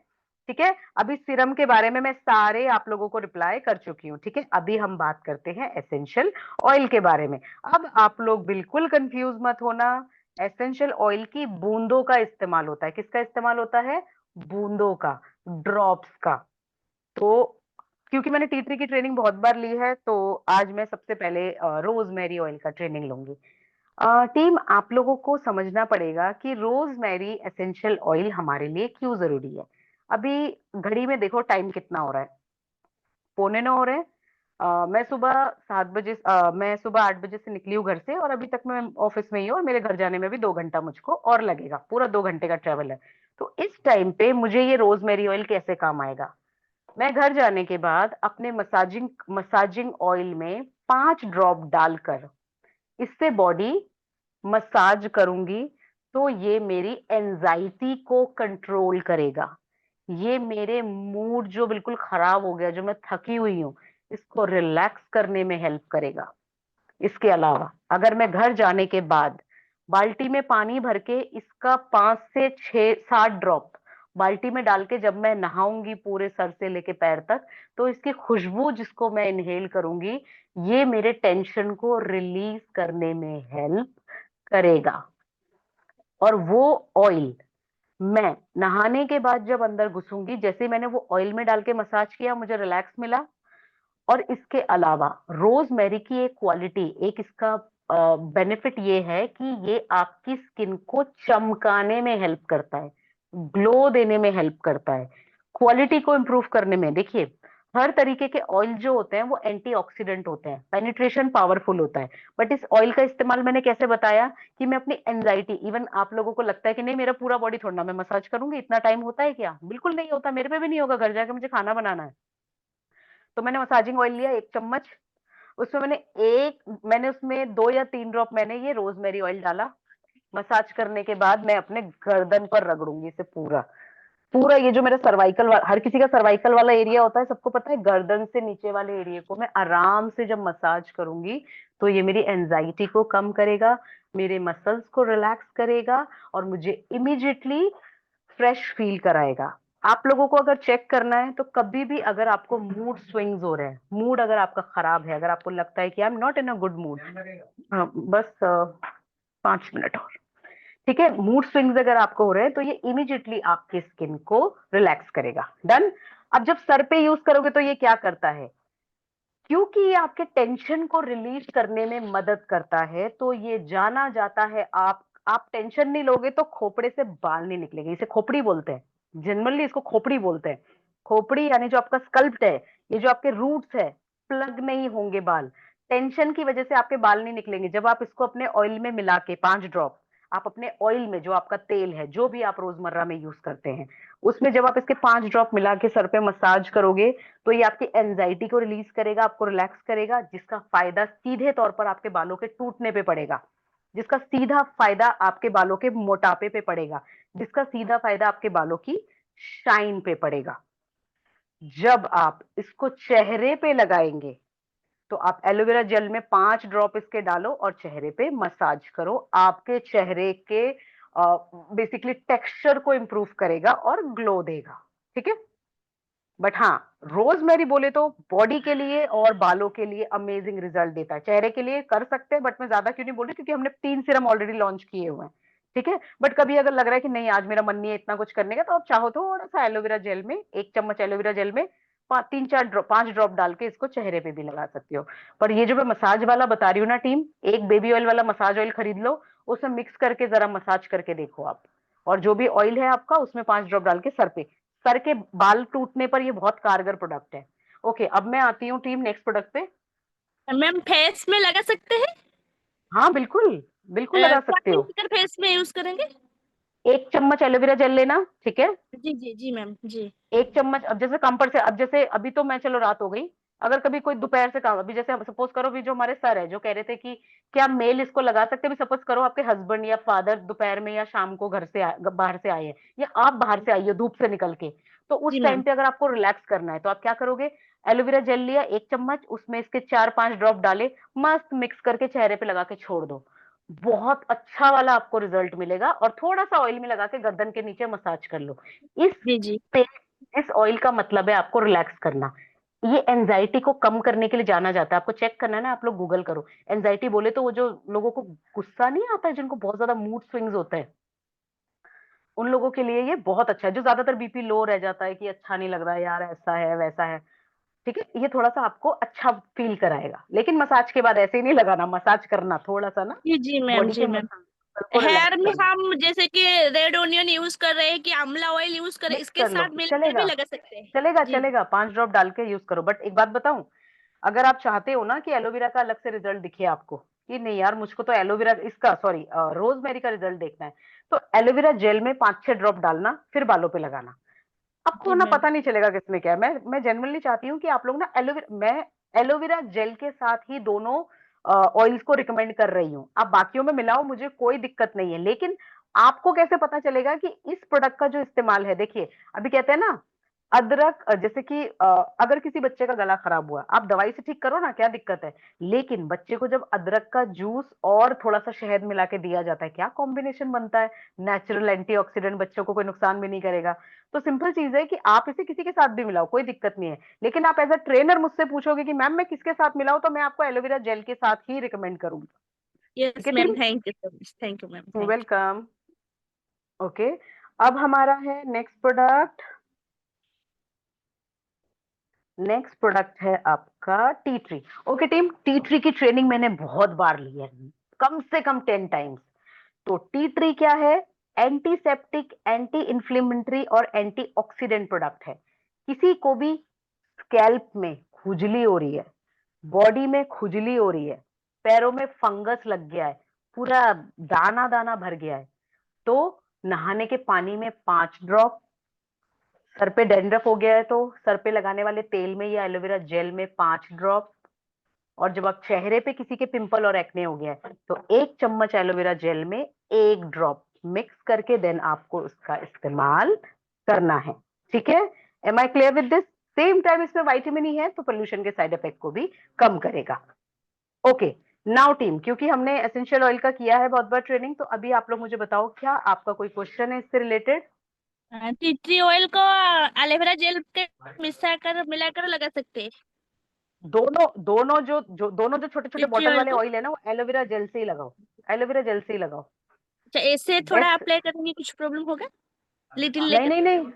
ठीक है। अभी सीरम के बारे में मैं सारे आप लोगों को रिप्लाई कर चुकी हूँ, ठीक है। अभी हम बात करते हैं एसेंशियल ऑयल के बारे में। अब आप लोग बिल्कुल कंफ्यूज मत होना, एसेंशियल ऑयल की बूंदों का इस्तेमाल होता है। किसका इस्तेमाल होता है? बूंदों का, ड्रॉप्स का। तो क्योंकि मैंने टी3 की ट्रेनिंग बहुत बार ली है, तो आज मैं सबसे पहले रोजमेरी ऑयल का ट्रेनिंग लूंगी। टीम, आप लोगों को समझना पड़ेगा कि रोजमेरी एसेंशियल ऑयल हमारे लिए क्यों जरूरी है। अभी घड़ी में देखो टाइम कितना हो रहा है, 9:15 हो रहे हैं। मैं सुबह 7 बजे, मैं सुबह 8 बजे से निकली हूँ घर से और अभी तक मैं ऑफिस में ही हूँ, और मेरे घर जाने में भी 2 घंटा मुझको और लगेगा, पूरा 2 घंटे का ट्रेवल है। तो इस टाइम पे मुझे ये रोजमेरी ऑयल कैसे काम आएगा? मैं घर जाने के बाद अपने मसाजिंग मसाजिंग ऑयल में 5 ड्रॉप डालकर इससे बॉडी मसाज करूंगी, तो ये मेरी एंजाइटी को कंट्रोल करेगा। ये मेरे मूड जो बिल्कुल खराब हो गया, जो मैं थकी हुई हूँ, इसको रिलैक्स करने में हेल्प करेगा। इसके अलावा अगर मैं घर जाने के बाद बाल्टी में पानी भर के इसका 5 से 6 7 ड्रॉप बाल्टी में डाल के जब मैं नहाऊंगी पूरे सर से लेके पैर तक, तो इसकी खुशबू जिसको मैं इनहेल करूंगी, ये मेरे टेंशन को रिलीज करने में हेल्प करेगा। और वो ऑयल मैं नहाने के बाद जब अंदर घुसूंगी, जैसे मैंने वो ऑयल में डाल के मसाज किया, मुझे रिलैक्स मिला। और इसके अलावा रोजमेरी की एक क्वालिटी, एक इसका बेनिफिट ये है कि ये आपकी स्किन को चमकाने में हेल्प करता है, ग्लो देने में हेल्प करता है, क्वालिटी को इंप्रूव करने में। देखिए, हर तरीके के ऑयल जो होते हैं वो एंटीऑक्सीडेंट होते हैं, पेनिट्रेशन पावरफुल होता है। बट इस ऑयल का इस्तेमाल मैंने कैसे बताया कि मैं अपनी एंजाइटी, इवन आप लोगों को लगता है कि नहीं मेरा पूरा बॉडी थोड़ा ना मैं मसाज करूंगी, इतना टाइम होता है क्या? बिल्कुल नहीं होता, मेरे पे भी नहीं होगा, घर जाके मुझे खाना बनाना है। तो मैंने मसाजिंग ऑयल लिया 1 चम्मच, उसमें मैंने उसमें 2 या 3 ड्रॉप मैंने ये रोजमेरी ऑयल डाला। मसाज करने के बाद मैं अपने गर्दन पर रगड़ूंगी इसे पूरा, पूरा ये जो मेरा सर्वाइकल हर किसी का सर्वाइकल वाला एरिया होता है, सबको पता है, गर्दन से नीचे वाले एरिया को मैं आराम से जब मसाज करूंगी तो ये मेरी एंजाइटी को कम करेगा, मेरे मसल्स को रिलैक्स करेगा और मुझे इमीडिएटली फ्रेश फील कराएगा। आप लोगों को अगर चेक करना है तो कभी भी अगर आपको मूड स्विंग्स हो रहे हैं, मूड अगर आपका खराब है, अगर आपको लगता है कि I am not in a good mood, बस 5 मिनट और, ठीक है, मूड स्विंग्स अगर आपको हो रहे हैं तो ये इमीडिएटली आपके स्किन को रिलैक्स करेगा। डन। अब जब सर पे यूज करोगे तो ये क्या करता है, क्योंकि ये आपके टेंशन को रिलीज करने में मदद करता है, तो ये जाना जाता है, आप टेंशन नहीं लोगे तो खोपड़े से बाल नहीं निकलेंगे। इसे खोपड़ी बोलते हैं, जनरली इसको खोपड़ी बोलते हैं। खोपड़ी यानी जो आपका स्कल्प्ट है, ये जो आपके रूट्स है, प्लग नहीं होंगे बाल, टेंशन की वजह से आपके बाल नहीं निकलेंगे। जब आप इसको अपने ऑयल में मिला के 5 ड्रॉप, आप अपने ऑयल में, जो आपका तेल है, जो भी आप रोजमर्रा में यूज करते हैं, उसमें जब आप इसके 5 ड्रॉप मिला के सर पे मसाज करोगे तो ये आपकी एंजाइटी को रिलीज करेगा, आपको रिलैक्स करेगा, जिसका फायदा सीधे तौर पर आपके बालों के टूटने पे पड़ेगा, जिसका सीधा फायदा आपके बालों के मोटापे पे पड़ेगा, जिसका सीधा फायदा आपके बालों की शाइन पे पड़ेगा। जब आप इसको चेहरे पे लगाएंगे तो आप एलोवेरा जेल में 5 ड्रॉप इसके डालो और चेहरे पे मसाज करो, आपके चेहरे के बेसिकली टेक्सचर को इंप्रूव करेगा और ग्लो देगा, ठीक है। बट हाँ, रोजमेरी बोले तो बॉडी के लिए और बालों के लिए अमेजिंग रिजल्ट देता है। चेहरे के लिए कर सकते हैं, बट मैं ज्यादा क्यों नहीं बोल रही, क्योंकि हमने 3 सीरम ऑलरेडी लॉन्च किए हुए हैं, ठीक है। बट कभी अगर लग रहा है कि नहीं आज मेरा मन नहीं है इतना कुछ करने का, तो आप चाहो तो थोड़ा सा एलोवेरा जेल में, 1 चम्मच एलोवेरा जेल में 5 ड्रॉप डाल के इसको चेहरे पे भी लगा सकती हो। पर ये जो मैं मसाज वाला बता रही हूँ ना टीम, एक बेबी ऑयल वाला मसाज ऑयल खरीद लो, उसमें मिक्स करके जरा मसाज करके देखो आप, और जो भी ऑयल है आपका उसमें 5 ड्रॉप डाल के सर के बाल टूटने पर ये बहुत कारगर प्रोडक्ट है। ओके, अब मैं आती हूँ टीम नेक्स्ट प्रोडक्ट पे। मैम फेस में लगा सकते हैं? हाँ बिल्कुल, बिल्कुल लगा क्या सकते हो। मिलकर फेस में यूज करेंगे? 1 चम्मच एलोवेरा जेल लेना, ठीक है। जी जी जी मैम जी। 1 चम्मच, अब जैसे कम पर से, अब जैसे अभी तो मैं, चलो रात हो गई, अगर कभी कोई दोपहर से काम, अभी जैसे सपोज करो भी जो हमारे सर है जो कह रहे थे कि क्या मेल इसको लगा सकते हैं, सपोज करो आपके हस्बैंड या फादर दोपहर में या शाम को बाहर से आए हैं, या आप बाहर से आई हो धूप से निकल के, तो उस जी टाइम मैम। पे अगर आपको रिलैक्स करना है तो आप क्या करोगे, एलोवेरा जेल लिया 1 चम्मच, उसमें इसके 4-5 ड्रॉप डाले, मस्त मिक्स करके चेहरे पे लगा के छोड़ दो, बहुत अच्छा वाला आपको रिजल्ट मिलेगा। और थोड़ा सा ऑयल में लगा के गर्दन के नीचे मसाज कर लो। जी जी इस ऑयल का मतलब है आपको रिलैक्स करना। ये एंजाइटी को कम करने के लिए जाना जाता है। आपको चेक करना है ना, आप लोग गूगल करो एंजाइटी बोले तो, वो जो लोगों को गुस्सा नहीं आता है, जिनको बहुत ज्यादा मूड स्विंग्स होते हैं, उन लोगों के लिए ये बहुत अच्छा है। जो ज्यादातर बीपी लो रह जाता है कि अच्छा नहीं लग रहा है यार, ऐसा है वैसा है, ठीक है, ये थोड़ा सा आपको अच्छा फील कराएगा। लेकिन मसाज के बाद ऐसे ही नहीं लगाना, मसाज करना थोड़ा सा ना, जी जी मैम बॉडी जी के मैम। मसल को हेयर रिलैक्स में करना। हम जैसे कि रेड ओनियन यूज कर रहे हैं कि आंवला ऑयल यूज करें, मिक्स इसके कर लो, साथ मिलकर भी चलेगा, लगा सकते हैं? चलेगा जी चलेगा, 5 ड्रॉप डाल के यूज करो। बट एक बात बताऊं, अगर आप चाहते हो ना कि एलोवेरा का अलग से रिजल्ट दिखे आपको, कि नहीं यार मुझको तो एलोवेरा इसका, सॉरी, रोजमेरी का रिजल्ट देखना है, तो एलोवेरा जेल में 5-6 ड्रॉप डालना, फिर बालों पे लगाना, आपको जी ना मैम। पता नहीं चलेगा किसमें क्या है। मैं जेन्युइनली चाहती हूँ कि आप लोग ना एलोवेरा जेल के साथ ही दोनों ऑयल्स को रिकमेंड कर रही हूँ। आप बाकियों में मिलाओ, मुझे कोई दिक्कत नहीं है, लेकिन आपको कैसे पता चलेगा कि इस प्रोडक्ट का जो इस्तेमाल है, देखिए अभी कहते हैं ना अदरक, जैसे कि अगर किसी बच्चे का गला खराब हुआ, आप दवाई से ठीक करो ना, क्या दिक्कत है, लेकिन बच्चे को जब अदरक का जूस और थोड़ा सा शहद मिला के दिया जाता है, क्या कॉम्बिनेशन बनता है, नेचुरल एंटीऑक्सीडेंट, बच्चों को कोई नुकसान भी नहीं करेगा। तो सिंपल चीज है कि आप इसे किसी के साथ भी मिलाओ, कोई दिक्कत नहीं है, लेकिन आप एज अ ट्रेनर मुझसे पूछोगे कि मैम मैं किसके साथ मिलाऊं, तो मैं आपको एलोवेरा जेल के साथ ही रिकमेंड करूंगी, ठीक यस है ma'am, team. Thank you so much, thank you ma'am, thank you. Welcome. Okay, अब हमारा है नेक्स्ट प्रोडक्ट। नेक्स्ट प्रोडक्ट है आपका tea tree. Okay team, tea tree की ट्रेनिंग मैंने बहुत बार ली है, कम से कम 10 टाइम्स। तो टी ट्री क्या है, एंटीसेप्टिक, एंटी इंफ्लेमेटरी और एंटीऑक्सीडेंट प्रोडक्ट है। किसी को भी स्कैल्प में खुजली हो रही है, बॉडी में खुजली हो रही है, पैरों में फंगस लग गया है, पूरा दाना दाना भर गया है, तो नहाने के पानी में 5 ड्रॉप, सर पे डैंड्रफ हो गया है तो सर पे लगाने वाले तेल में या एलोवेरा जेल में 5 ड्रॉप, और जब आप चेहरे पे किसी के पिंपल और एक्ने हो गया है तो 1 चम्मच एलोवेरा जेल में 1 ड्रॉप मिक्स करके देन आपको उसका इस्तेमाल करना है, ठीक है। Am I clear with this? Same time इसमें विटामिन ई है तो पोल्यूशन के साइड इफेक्ट को भी कम करेगा। ओके नाउ टीम, क्योंकि हमने एसेंशियल ऑयल का किया है बहुत बार ट्रेनिंग, तो अभी आप लोग मुझे बताओ क्या आपका कोई क्वेश्चन है इससे रिलेटेड? टी ट्री ऑयल को एलोवेरा जेल के मिलाकर लगा सकते हैं। दोनों जो छोटे छोटे टी ट्री बॉटल ऑयल वाले को ऑयल है ना, वो एलोवेरा जेल से ही लगाओ, एलोवेरा जेल से ही लगाओ। अच्छा, ऐसे थोड़ा बेस्ट। अप्लाई करेंगे कुछ प्रॉब्लम होगा? लिटिल नहीं लेकर। नहीं नहीं,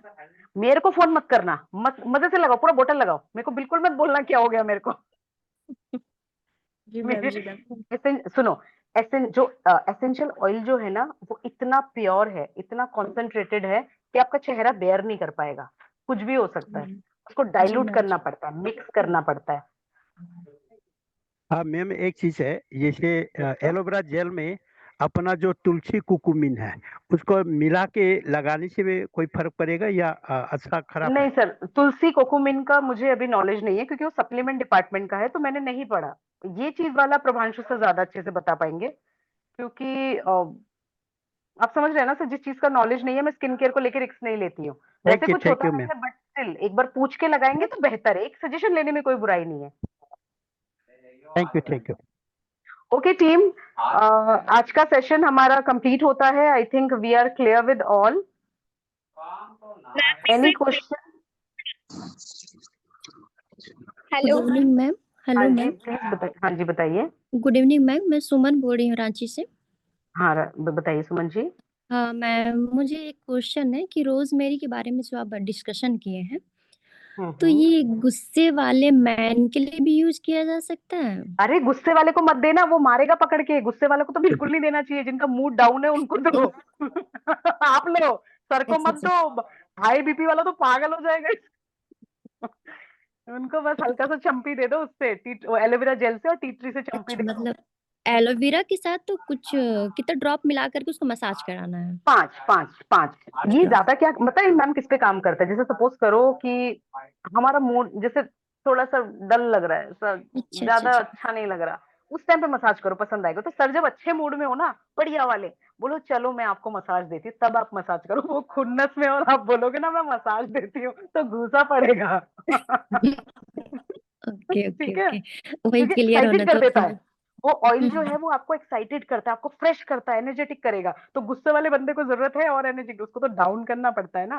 मेरे को फोन मत करना, मजे से लगाओ, पूरा बोतल लगाओ, मेरे को बिल्कुल मत बोलना क्या हो गया मेरे को। जी मैम, जी मैम। सुनो, जो एसेंशियल ऑयल जो है ना, वो इतना प्योर है, इतना कॉन्सेंट्रेटेड है कि आपका चेहरा बेयर नहीं कर पाएगा, कुछ भी हो सकता है, उसको डाइल्यूट करना पड़ता है, मिक्स करना पड़ता है। हाँ मैम, एक चीज है, जैसे एलोवेरा जेल में अपना जो तुलसी कुकुमिन है उसको मिला के लगाने से भी कोई फर्क पड़ेगा या अच्छा खराब नहीं है? सर, तुलसी कोकुमिन का मुझे अभी नॉलेज नहीं है क्योंकि वो सप्लीमेंट डिपार्टमेंट का है, तो मैंने नहीं पढ़ा। ये चीज वाला प्रभांशु से ज्यादा अच्छे से बता पाएंगे, क्योंकि आप समझ रहे हैं ना सर, जिस चीज का नॉलेज नहीं है मैं स्किन केयर को लेकर रिस्क नहीं लेती हूँ। वैसे कुछ थैंक होता यू है मैम। सर, बट स्टिल एक बार पूछ के लगाएंगे तो बेहतर है, एक सजेशन लेने में कोई बुराई नहीं है। Thank you. ओके टीम, आज का सेशन हमारा कंप्लीट होता है। I think we are clear with all. Any question? Hello good evening ma'am. हाँ हेलो जी मैम। प्लीज बताइए। हाँ जी बताइए। गुड इवनिंग मैम, मैं सुमन बोल रही हूँ रांची से। हाँ बताइए सुमन जी। हाँ मैम, मुझे एक क्वेश्चन है कि रोजमेरी के बारे में जो आप डिस्कशन किए हैं, तो ये गुस्से वाले मैन के लिए भी यूज किया जा सकता है? अरे गुस्से वाले को मत देना, वो मारेगा पकड़ के, गुस्से वाले को तो बिल्कुल नहीं देना चाहिए, जिनका मूड डाउन है उनको दो। आप लो, सर को अच्छा मत अच्छा दो, हाई बीपी वाला तो पागल हो जाएगा। उनको बस हल्का सा चम्पी दे दो, उससे एलोवेरा जेल से और टी ट्री से चम्पी अच्छा, दे दो। मतलब एलोवेरा के साथ तो कुछ कितना ड्रॉप मिला करके उसको मसाज कराना है? 5 ये ड्रॉप। ज्यादा क्या बताइए मैम, किस पे काम करता है? जैसे सपोज करो कि हमारा मूड जैसे थोड़ा सा डल लग रहा है सर, अच्छा ज्यादा अच्छा अच्छा नहीं लग रहा, उस टाइम पे मसाज करो, पसंद आएगा। तो सर जब अच्छे मूड में हो ना, बढ़िया वाले, बोलो चलो मैं आपको मसाज देती हूँ, तब आप मसाज करो। वो खुन्नस में और आप बोलोगे ना मैं मसाज देती हूँ, तो घूसा पड़ेगा। ओके ओके ठीक है, ओके, वही क्योंकि क्लियर होना एक्साइटेड कर तो देता फिर। है वो ऑयल जो है, वो आपको एक्साइटेड करता है, आपको फ्रेश करता है, एनर्जेटिक करेगा। तो गुस्से वाले बंदे को जरूरत है और एनर्जी, उसको तो डाउन करना पड़ता है ना।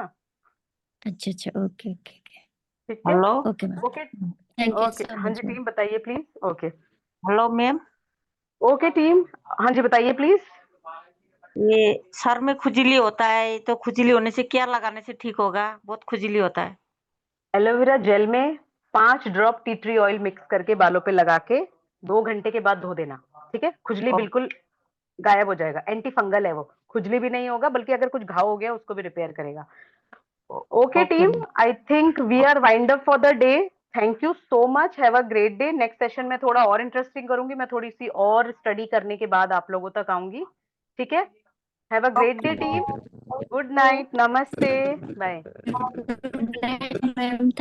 अच्छा अच्छा, ओके ओके ओके। ठीक है। Hello okay ma'am, okay thank you okay, so हाँ मच जी मैम। टीम बताइए please. Okay hello ma'am, okay team, हाँ जी बताइए प्लीज। ये सर में खुजली होता है, तो खुजली होने से क्या लगाने से ठीक होगा? बहुत खुजली होता है। एलोवेरा जेल में 5 drop tea tree oil mix करके बालों पे लगा के 2 घंटे के बाद धो देना, ठीक है। खुजली ओ- बिल्कुल गायब हो जाएगा, एंटी फंगल है वो, खुजली भी नहीं होगा, बल्कि अगर कुछ घाव हो गया उसको भी रिपेयर करेगा। Okay okay team, I think we are wind up for the day. Thank you so much, have a great day. Next session में थोड़ा और इंटरेस्टिंग करूंगी, मैं थोड़ी सी और स्टडी करने के बाद आप लोगों तक आऊंगी, ठीक है। Have a great day team, good night, नमस्ते, बाय। मैम